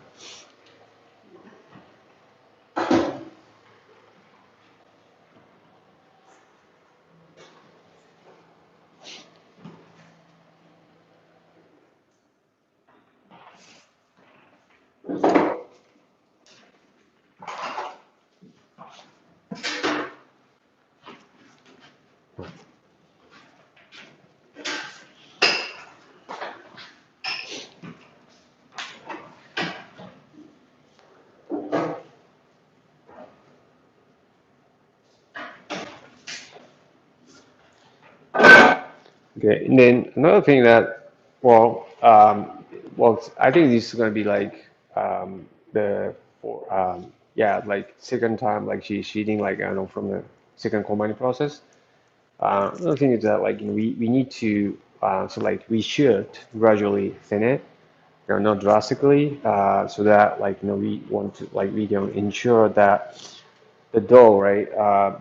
Okay, and then another thing that, I think this is gonna be like the for yeah, like second time, like she's eating like I don't know from the second combining process. Another thing is that like we need to so like we should gradually thin it, not drastically, so that like we want to like we can ensure that the dough, right?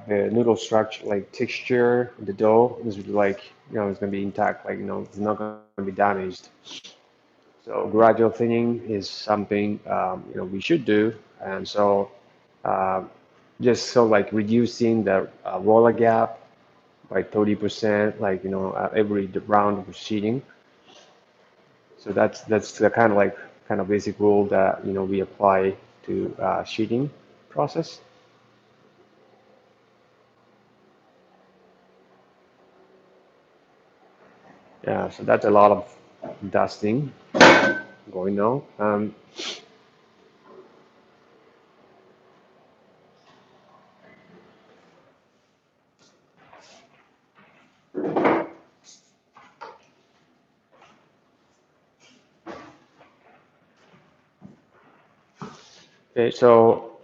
The noodle structure, like texture, the dough is like, it's gonna be intact, like, it's not gonna be damaged. So gradual thinning is something, we should do. And so, uh, just so like reducing the roller gap by 30%, like, at every round of proceeding. So that's the kind of like kind of basic rule that we apply to sheeting process. Yeah, so that's a lot of dusting going on. Okay, so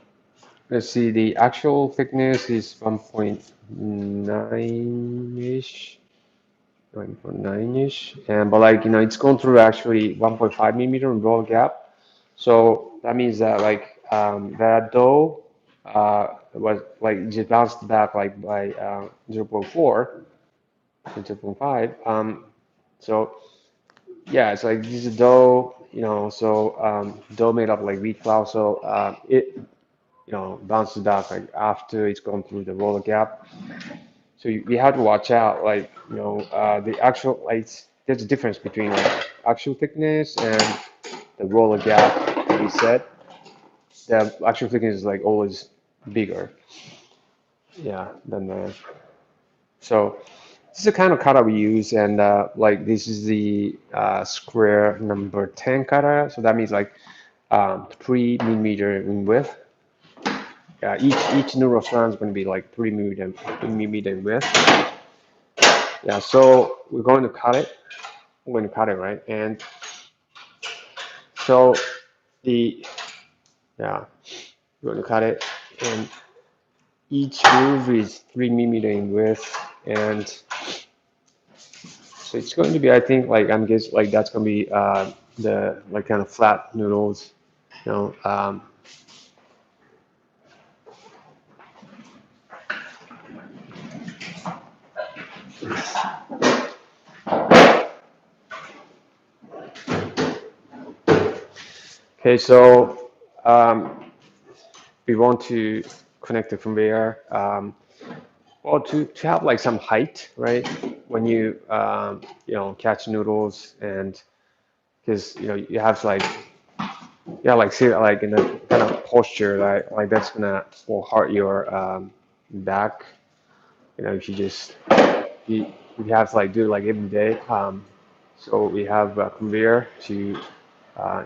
let's see. The actual thickness is 1.9-ish, 1.9-ish, and but like it's gone through actually 1.5 millimeter in roll gap. So that means that like that dough was like just bounced back like by zero point 0.4 and zero point 0.5. So yeah, it's like this is dough, so dough made of like wheat flour. So it bounces back like after it's gone through the roller gap. So you have to watch out, like the actual like there's a difference between like actual thickness and the roller gap that we said. The actual thickness is like always bigger, yeah, than the. So this is the kind of kata we use, and like this is the square number 10 kata. So that means like 3 millimeter in width. Each noodle strand is going to be like 3 millimeter in width. Yeah, so we're going to cut it. We're going to cut it, right? And so the yeah, we're going to cut it, and each groove is 3 millimeter in width, and so it's going to be, I think, like I'm guessing, like that's going to be the like kind of flat noodles, you know. Okay, so we want to connect it from there. Well, to have like some height, right? When you catch noodles, and because you have to like yeah, like see like in a kind of posture, like that's gonna will hurt your back. If you just you have to like do it like every day. So we have a conveyor to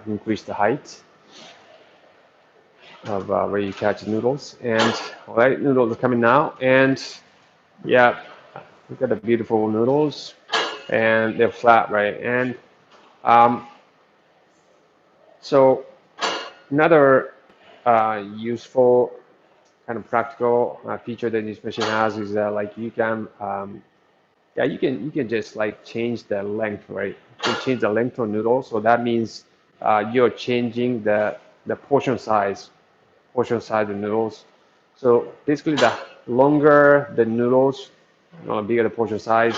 increase the height of where you catch the noodles. And all right, noodles are coming now, and yeah, we got the beautiful noodles, and they're flat, right? And um, so another useful kind of practical feature that this machine has is that like you can yeah, you can just like change the length, right? You can change the length of noodle, so that means you're changing the portion size of noodles. So basically, the longer the noodles, bigger the portion size.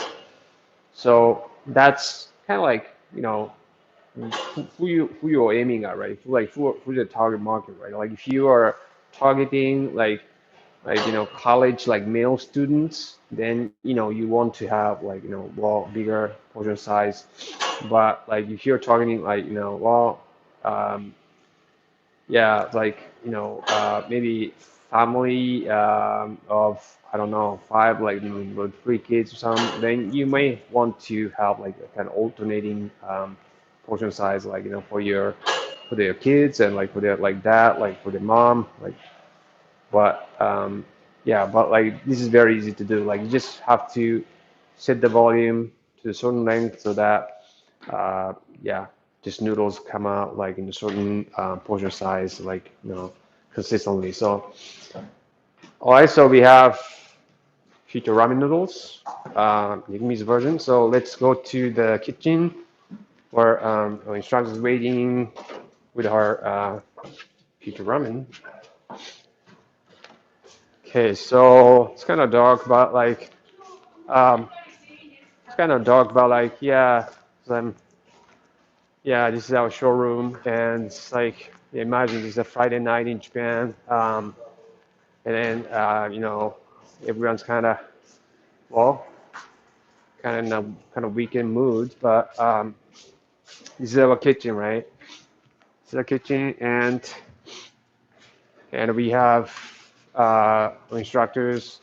So that's kind of like who you're aiming at, right? Who the target market, right? Like if you are targeting like college like male students, then you want to have like well bigger portion size. But like if you're targeting like well um, yeah, like maybe family of I don't know, five, like with 3 kids or something, then you may want to have like a kind of alternating portion size, like for their kids, and like for their like dad, like for their mom, like. But yeah, but like this is very easy to do. Like you just have to set the volume to a certain length so that uh, yeah, just noodles come out like in a certain portion size, like consistently. So all right, so we have future ramen noodles, Vietnamese version. So let's go to the kitchen where our instructor is waiting with our future ramen. Okay, so it's kind of dark, but like um, it's kind of dark, but like yeah, um, yeah, this is our showroom, and it's like imagine this is a Friday night in Japan, and then everyone's kind of well, kind of in a kind of weekend mood, but This is our kitchen, right? This is our kitchen, and we have instructors,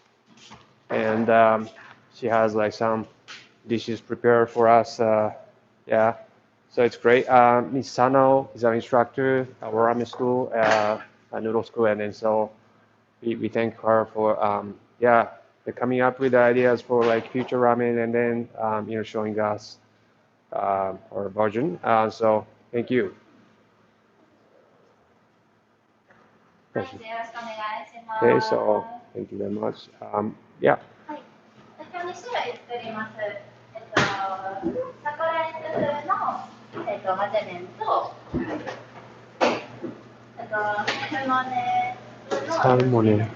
and she has like some dishes prepared for us. Yeah, so it's great. Miss Sano is our instructor, our ramen school, noodle school, and then so we thank her for yeah, the coming up with the ideas for like future ramen, and then showing us our version. So thank you. はい、じゃあよろしくお願いし Okay, ま so す。thank you very much. Yeah. はい、今日2種類作ります。タコライス風の、混ぜ麺と、サルモネ風のエビチリ Salmon. 麺。2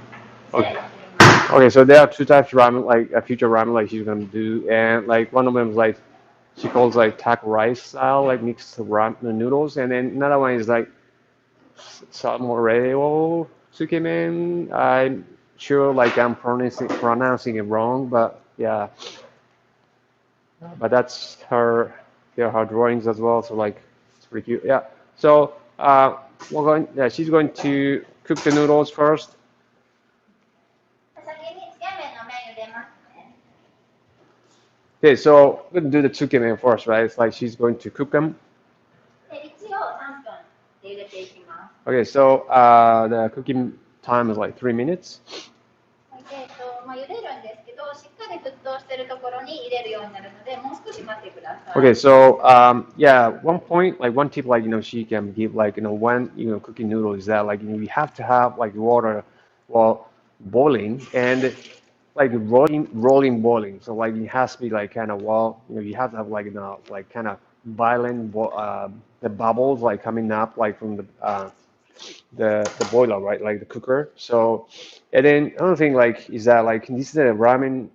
種 Okay. 類作ります。Okay, so there are two types of ramen, like a future ramen, like she's gonna do, and like one of them is like she calls like taco rice style, like mixed ramen noodles, and then another one is like salmoreo tsukemen. I'm sure like I'm pronouncing it wrong, but yeah, but that's her, yeah, her drawings as well. So like it's pretty cute. Yeah. So yeah, she's going to cook the noodles first. 先につけ麺の麺茹でますね。Okay, so we're gonna do the tsukemen first, right? It's like she's going to cook them. で、一応3分で茹でていきます。Okay, so the cooking time is like 3 minutes. 茹でるんですけど、しっかり沸騰しているところに入れるようになるので、もう少し待ってください。Okay, so yeah, one point, like one tip, like she can give, like when cooking noodles is that like you have to have like water, well, boiling and like rolling boiling. So like it has to be like kind of well, you have to have like like kind of violent the bubbles like coming up like from the boiler, right? Like the cooker. So, and then another thing like is that like this is a ramen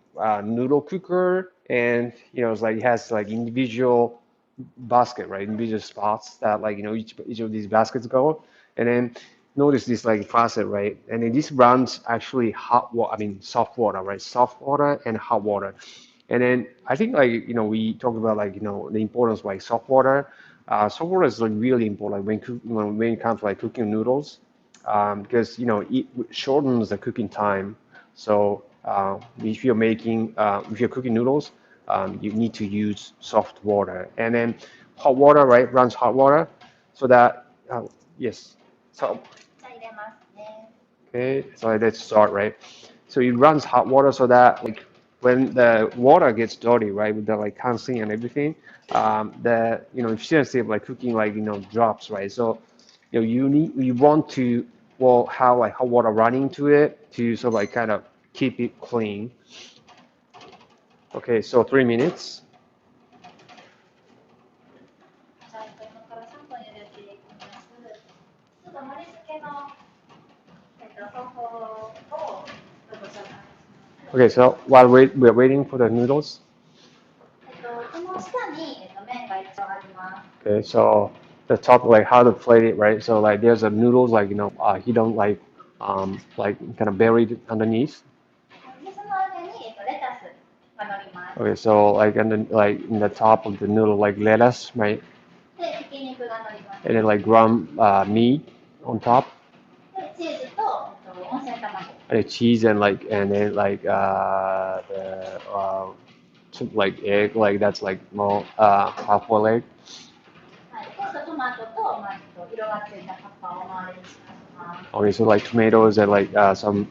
noodle cooker, and it's like it has like individual basket, right? Individual spots that like each of these baskets go, and then notice this like faucet, right? And then this runs actually hot water, I mean soft water, right? Soft water and hot water. And then I think like we talked about like the importance of like soft water. Soft water is like really important like when it comes to like cooking noodles, because it shortens the cooking time. So if you're cooking noodles, you need to use soft water, and then hot water, right? Runs hot water, so that yes. So じゃあ入れますね。okay, so let's start, right? So it runs hot water so that like when the water gets dirty, right, with the like calcium and everything, the efficiency of like cooking like drops, right? So you want to well have like hot water running to it to sort of like kind of keep it clean. Okay, so 3 minutes. じゃあ今から3分茹でていきます。ちょっと盛り付けの、方法をご紹介します。Okay, so while we're waiting for the noodles. この下に、麺が一応あります。Okay, so the top like how to plate it, right? So like there's a noodles like he don't like kind of buried underneath. で、その上に、レタスが乗ります。Okay, so like and then like in the top of the noodle like lettuce, right? で、ひき肉が乗ります。And then like ground meat on top. で、チーズと、温泉卵。And then cheese and then like like egg like that's like more half boiled egg. はい、で、トマトと、色がついた葉っぱを周りにします。Okay, so like tomatoes and like some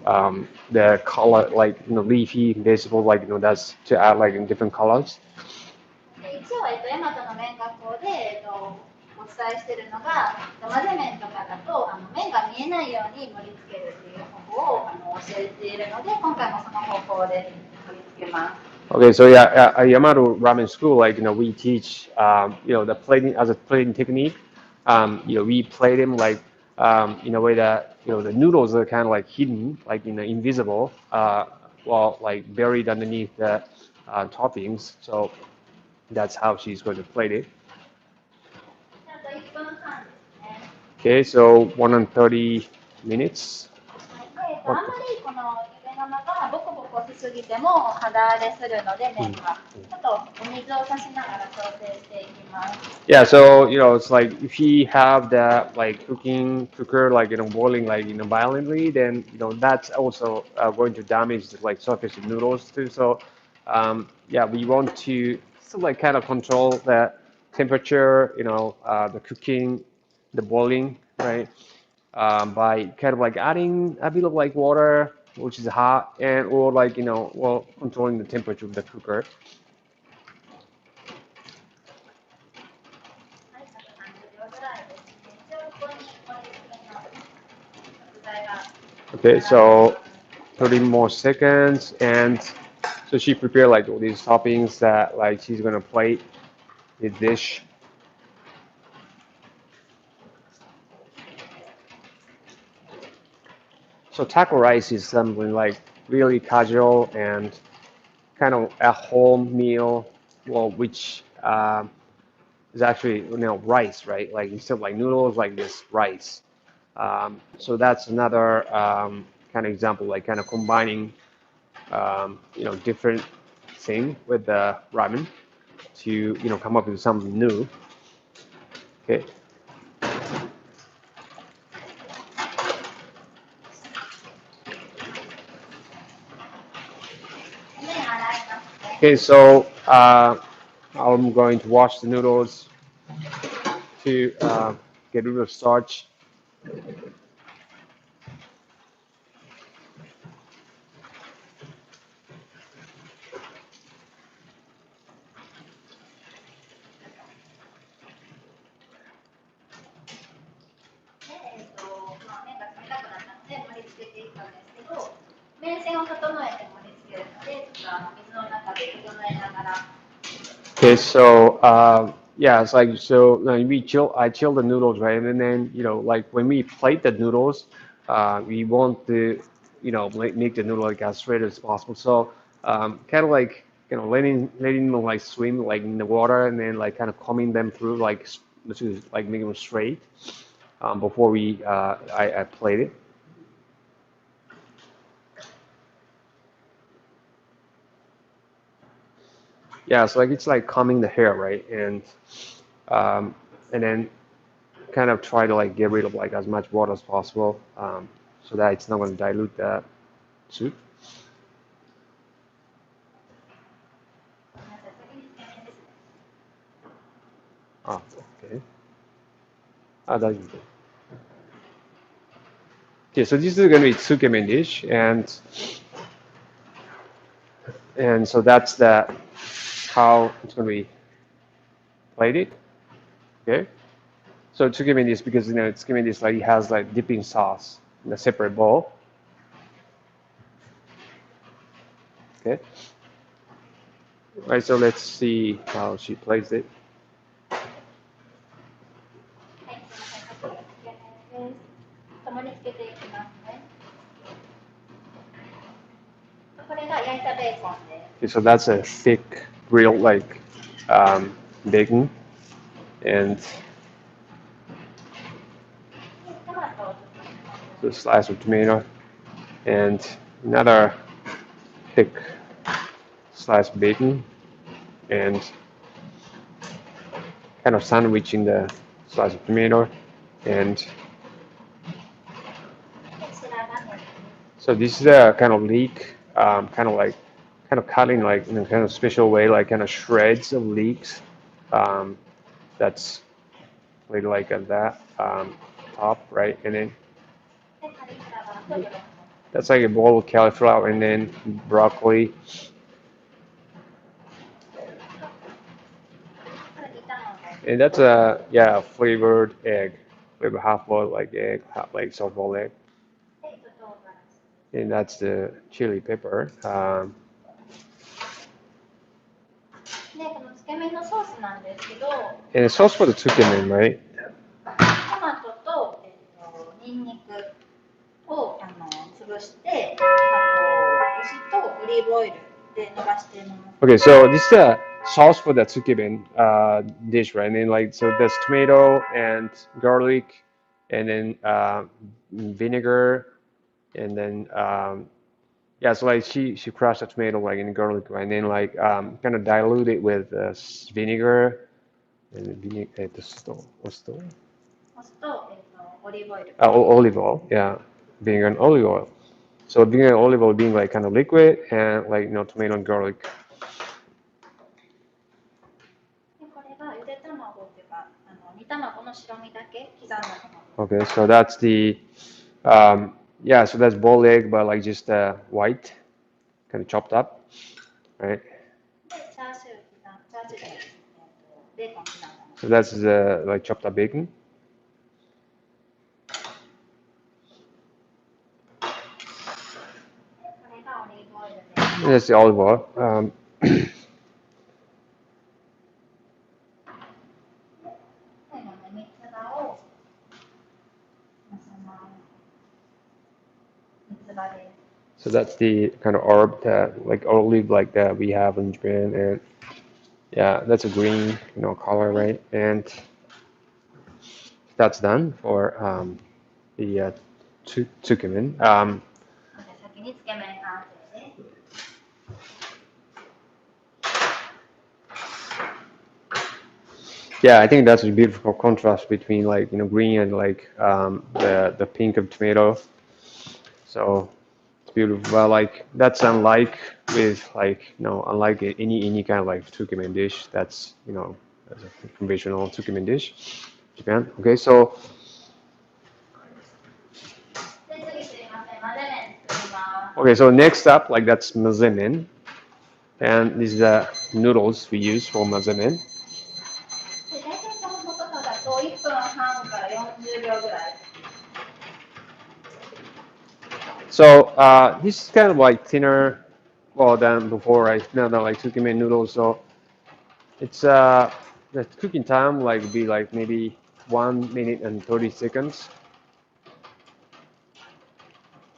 the color like leafy vegetable like that's to add like in different colors. で、一応、大和の麺学校で、お伝えしているのが、混ぜ麺とかだと麺が見えないように盛り付けるっていう方法を教えているので、今回もその方法で盛り付けます。Okay, so yeah, at Yamato Ramen School, like we teach, the plating as a plating technique. We plate them like in a way that the noodles are kind of like hidden, like invisible, while like buried underneath the toppings. So that's how she's going to plate it. あと1分半ですね。Okay, so 130 minutes. はい、あんまりこの茹で釜がボコボコこしすぎても肌荒れするので麺 Mm. がちょっとお水を足しながら調整していきます。Yeah, so it's like if you have that like cooking cooker like boiling like violently, then that's also going to damage the like surface of noodles too. So yeah, we want to still like kind of control the temperature, the cooking, the boiling, right? By kind of like adding a bit of like water, which is hot, and or like well controlling the temperature of the cooker. はい、あと30秒ぐらいですね。一応ここに盛り付けの食材が Okay, 並んでま so す。30 more seconds, and so she prepared like all these toppings that like she's gonna plate the dish. So taco rice is something like really casual and kind of a home meal, well, which is actually rice, right? Like instead of like noodles, like this rice. So that's another kind of example, like kind of combining different thing with the ramen to come up with something new. Okay. 麺洗いますね。Okay, so I'm going to wash the noodles to get rid of starch. で、麺が冷たくなったので盛り付けていったんですけど、麺線を整えて盛り付けるので、ちょっと水の中で整えながら。Okay, so yeah, it's like so I chill the noodles, right? And then like when we plate the noodles, we want to make the noodle like as straight as possible. So kind of like letting them like swim like in the water, and then like kind of combing them through like to like make them straight before I plate it. Yeah, so like it's like combing the hair, right? Um, and then kind of try to like get rid of like as much water as possible, so that it's not going to dilute the soup. ごめんなさい、先につけ麺ですね。Ah, okay. Ah, that's good. Okay, so this is going to be tsukemen dish, and so that's the how it's going to be plated. Okay, so tsukemen dish because tsukemen dish like it has like dipping sauce in a separate bowl. Okay, right. So let's see how she plates it. はい、すみません、こちらつけ麺です。盛り付けていきますね。これが焼いたベーコンです。Okay, so that's a thick grilled like bacon, and トマトをちょっとね、半分 a slice of tomato, and another thick slice of bacon, and kind of sandwiching the slice of tomato, and で、白髪ネギ。so this is a kind of leek, kind of cutting like in a kind of special way, like kind of shreds of leeks. Um, that's really like at that top, right, and then で、カリフラワーとヨロッコ。that's like a bowl of cauliflower, and then broccoli, これ炒めて。and that's a yeah flavored egg, flavor half boiled like egg, half like soft boiled egg, で、糸唐辛子。and that's the chili pepper. で、このつけ麺のソースなんですけど、And the sauce for the tsukemen, right? トマトと、ニンニクを潰して、あとお酢とオリーブオイルで伸ばしてます。Okay, so this is the sauce for the tsukemen dish, right? And then like so there's tomato and garlic, and then vinegar, and then Yeah, so like she crushed the tomato like in garlic, right? And then like kind of dilute it with vinegar and vinegar at the stove. What's the olive oil? Yeah, vinegar and olive oil. So vinegar and olive oil being like kind of liquid and like tomato and garlic. でこれがゆで卵っていうか煮卵の白身だけ刻んだ卵。Okay, so that's the yeah, so that's boiled egg, but like just white, kind of chopped up, right? でチャーシュー刻んチャーシューじゃないベーコン刻んだもの。So that's like chopped up bacon. でこれがオリーブオイルで。And that's the olive oil. 最後に三つ葉をのせます。三つ葉です。So that's the kind of herb that like olive like that we have in Japan, and yeah, that's a green color, right? And that's done for the tsukemen. 先につけ麺完成です。Yeah, I think that's a beautiful contrast between like green and like the pink of tomato. So it's beautiful. But like that's unlike with like unlike any kind of like tsukemen dish. That's a conventional tsukemen dish, Japan. Okay, so で次すいません混ぜ麺作ります。okay, so next up like that's mazemen, and these are the noodles we use for mazemen. で大体この細さだと1分半から40秒ぐらい。So this is kind of like thinner, well than before, right? No, no, like tsukemen noodles. So it's the cooking time like be like maybe 1 minute and 30 seconds.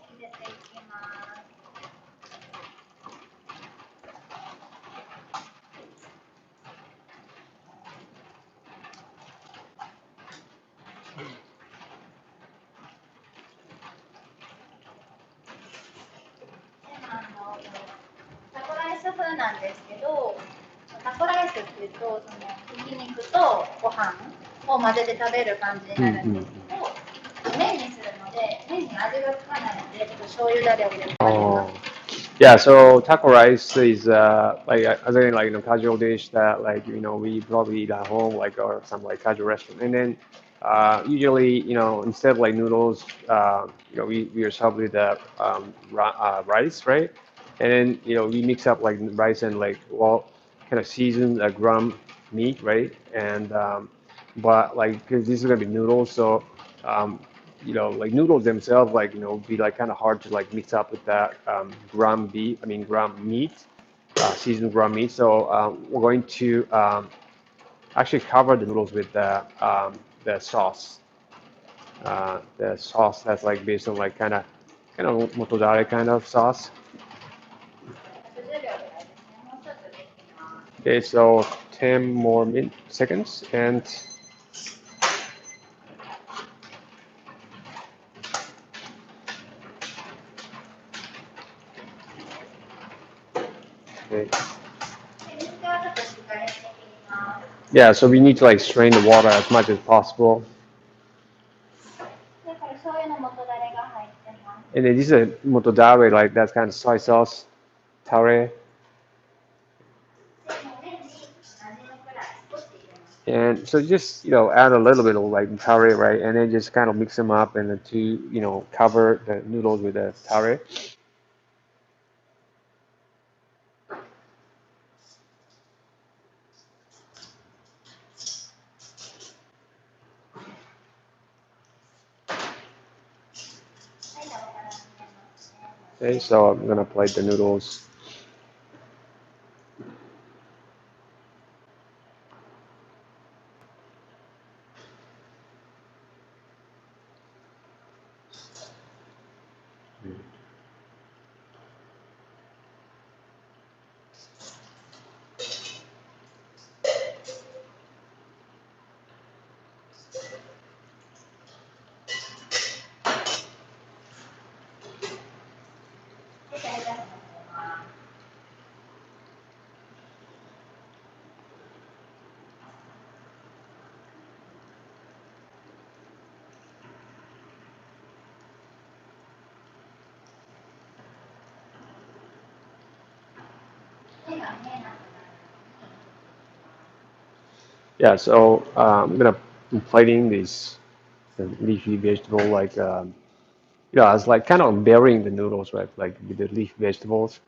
入れていきます。でタコライス風なんですけど、タコライスっていうとそのひき肉とご飯を混ぜて食べる感じになるんですけど、麺にするので麺に味がつかないのでちょっと醤油だれを入れてあげます。Yeah, so taco rice is like as in like casual dish that like we probably eat at home like or some like casual restaurant, and then usually instead of like noodles we are served with rice, right? And then we mix up like rice and like well kind of seasoned gram meat, right? And but like 'cause this is gonna be noodles, so um, like noodles themselves, like, be like kind of hard to like mix up with that ground beef, I mean, ground meat, seasoned ground meat. So we're going to actually cover the noodles with the sauce. The sauce that's like based on like kind of motodare kind of sauce. 10秒ぐらいですね。もうちょっとできます。Okay, so 10 more seconds, and okay. で水気はちょっとしっかりしていきます。Yeah, so we need to like strain the water as much as possible. でこれ醤油の素だれが入ってます。And then this is a motodare, like that's kind of soy sauce, tare. でもう麺になじむくらい少し入れます。And so just, add a little bit of like tare, right? And then just kind of mix them up and then to, cover the noodles with the tare. Okay, so I'm gonna plate the noodles. Yeah, so I'm gonna plating this leafy vegetable like yeah, it's like kind of burying the noodles, right? Like with the leaf vegetables.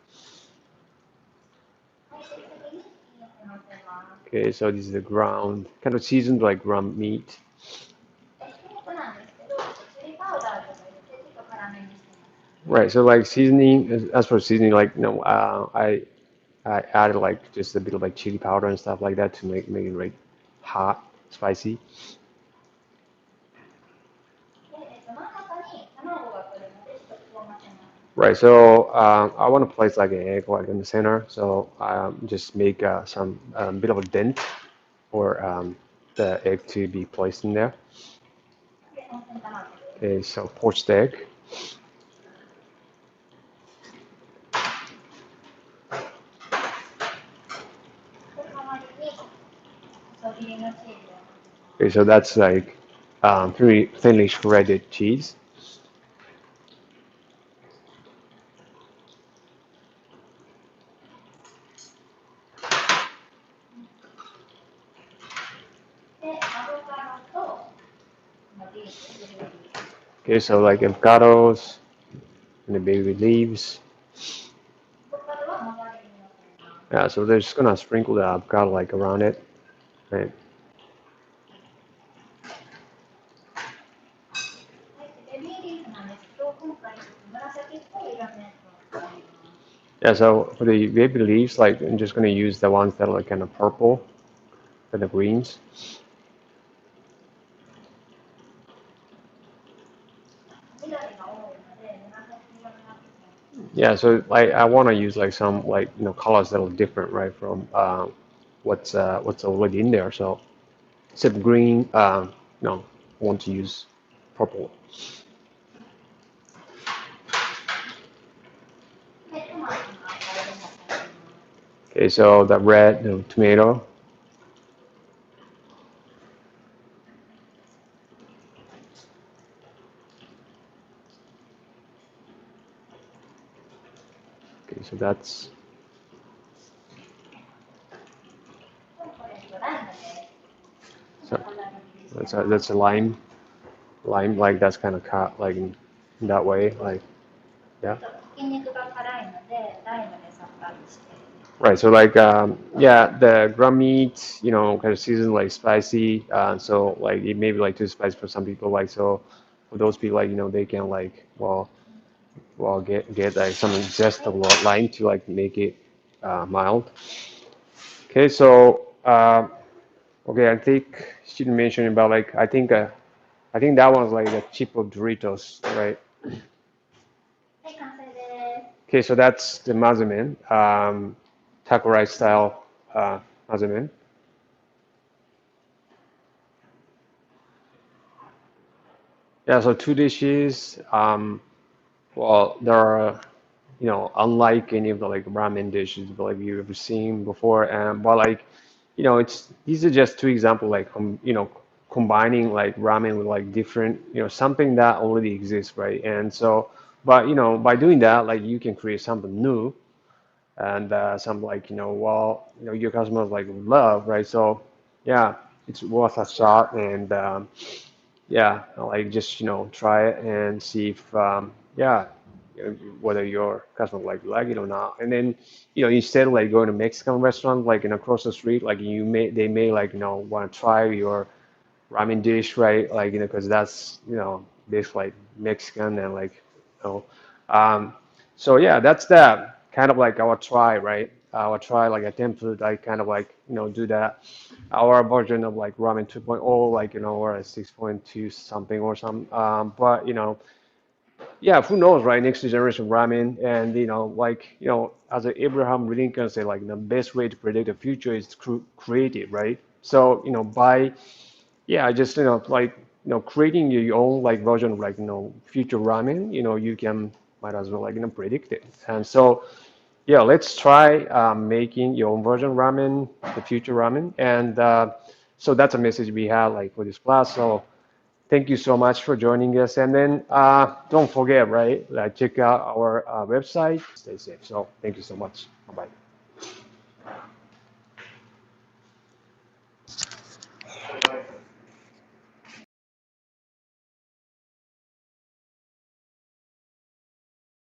Okay, so this is the ground, kind of seasoned like ground meat. Right, so like seasoning, as for seasoning, like I added like just a bit of like chili powder and stuff like that to make it like hot, spicy. Right, so I want to place like an egg like in the center, so just make some bit of a dent for the egg to be placed in there. Okay, so poached egg. Okay, so that's like three thinly shredded cheese. Okay, so like avocados and the baby leaves. Yeah, so they're just gonna sprinkle the avocado like around it, right? Yeah, so for the baby leaves, like I'm just gonna use the ones that are like kind of purple and the greens. Yeah, so like I want to use like some like colors that are different, right, from what's already in there. So instead of green, no, I want to use purple. Okay, so the red tomato. Okay, so so that's a lime like that's kind of cut like in that way, like yeah. Right, so like yeah, the ground meat, kind of seasoned like spicy, so like it may be like too spicy for some people, like so for those people like they can like get like some zest of lime to like make it mild. Okay, so okay, I think she mentioned about like I think that one's like a chip of Doritos, right? Okay, so that's the mazamen, taco rice style mazamen. Yeah, so two dishes. Well, there are, unlike any of the like ramen dishes like you've ever seen before, and but like, it's these are just two examples like combining like ramen with like different, something that already exists, right? And so, but by doing that, like you can create something new and some like your customers like love, right? So yeah, it's worth a shot and. Yeah, like just try it and see if yeah whether your customer like it or not. And then instead of like going to Mexican restaurant like across the street, like they may like want to try your ramen dish, right? Like because that's dish like Mexican and like know. Um, so yeah, that's that kind of like our try, right? Our try like attempt to like kind of like do that. Our version of like ramen 2.0, like or a 6.2 something or some. But yeah, who knows, right? Next generation ramen, and like as Abraham Lincoln said, like the best way to predict the future is to create it, right? So by yeah, just like creating your own like version of like future ramen, you can might as well like predict it. And so yeah, let's try making your own version ramen, the future ramen, and so that's a message we had like for this class. So thank you so much for joining us, and then don't forget, right? Like check out our website. Stay safe. So thank you so much. Bye bye.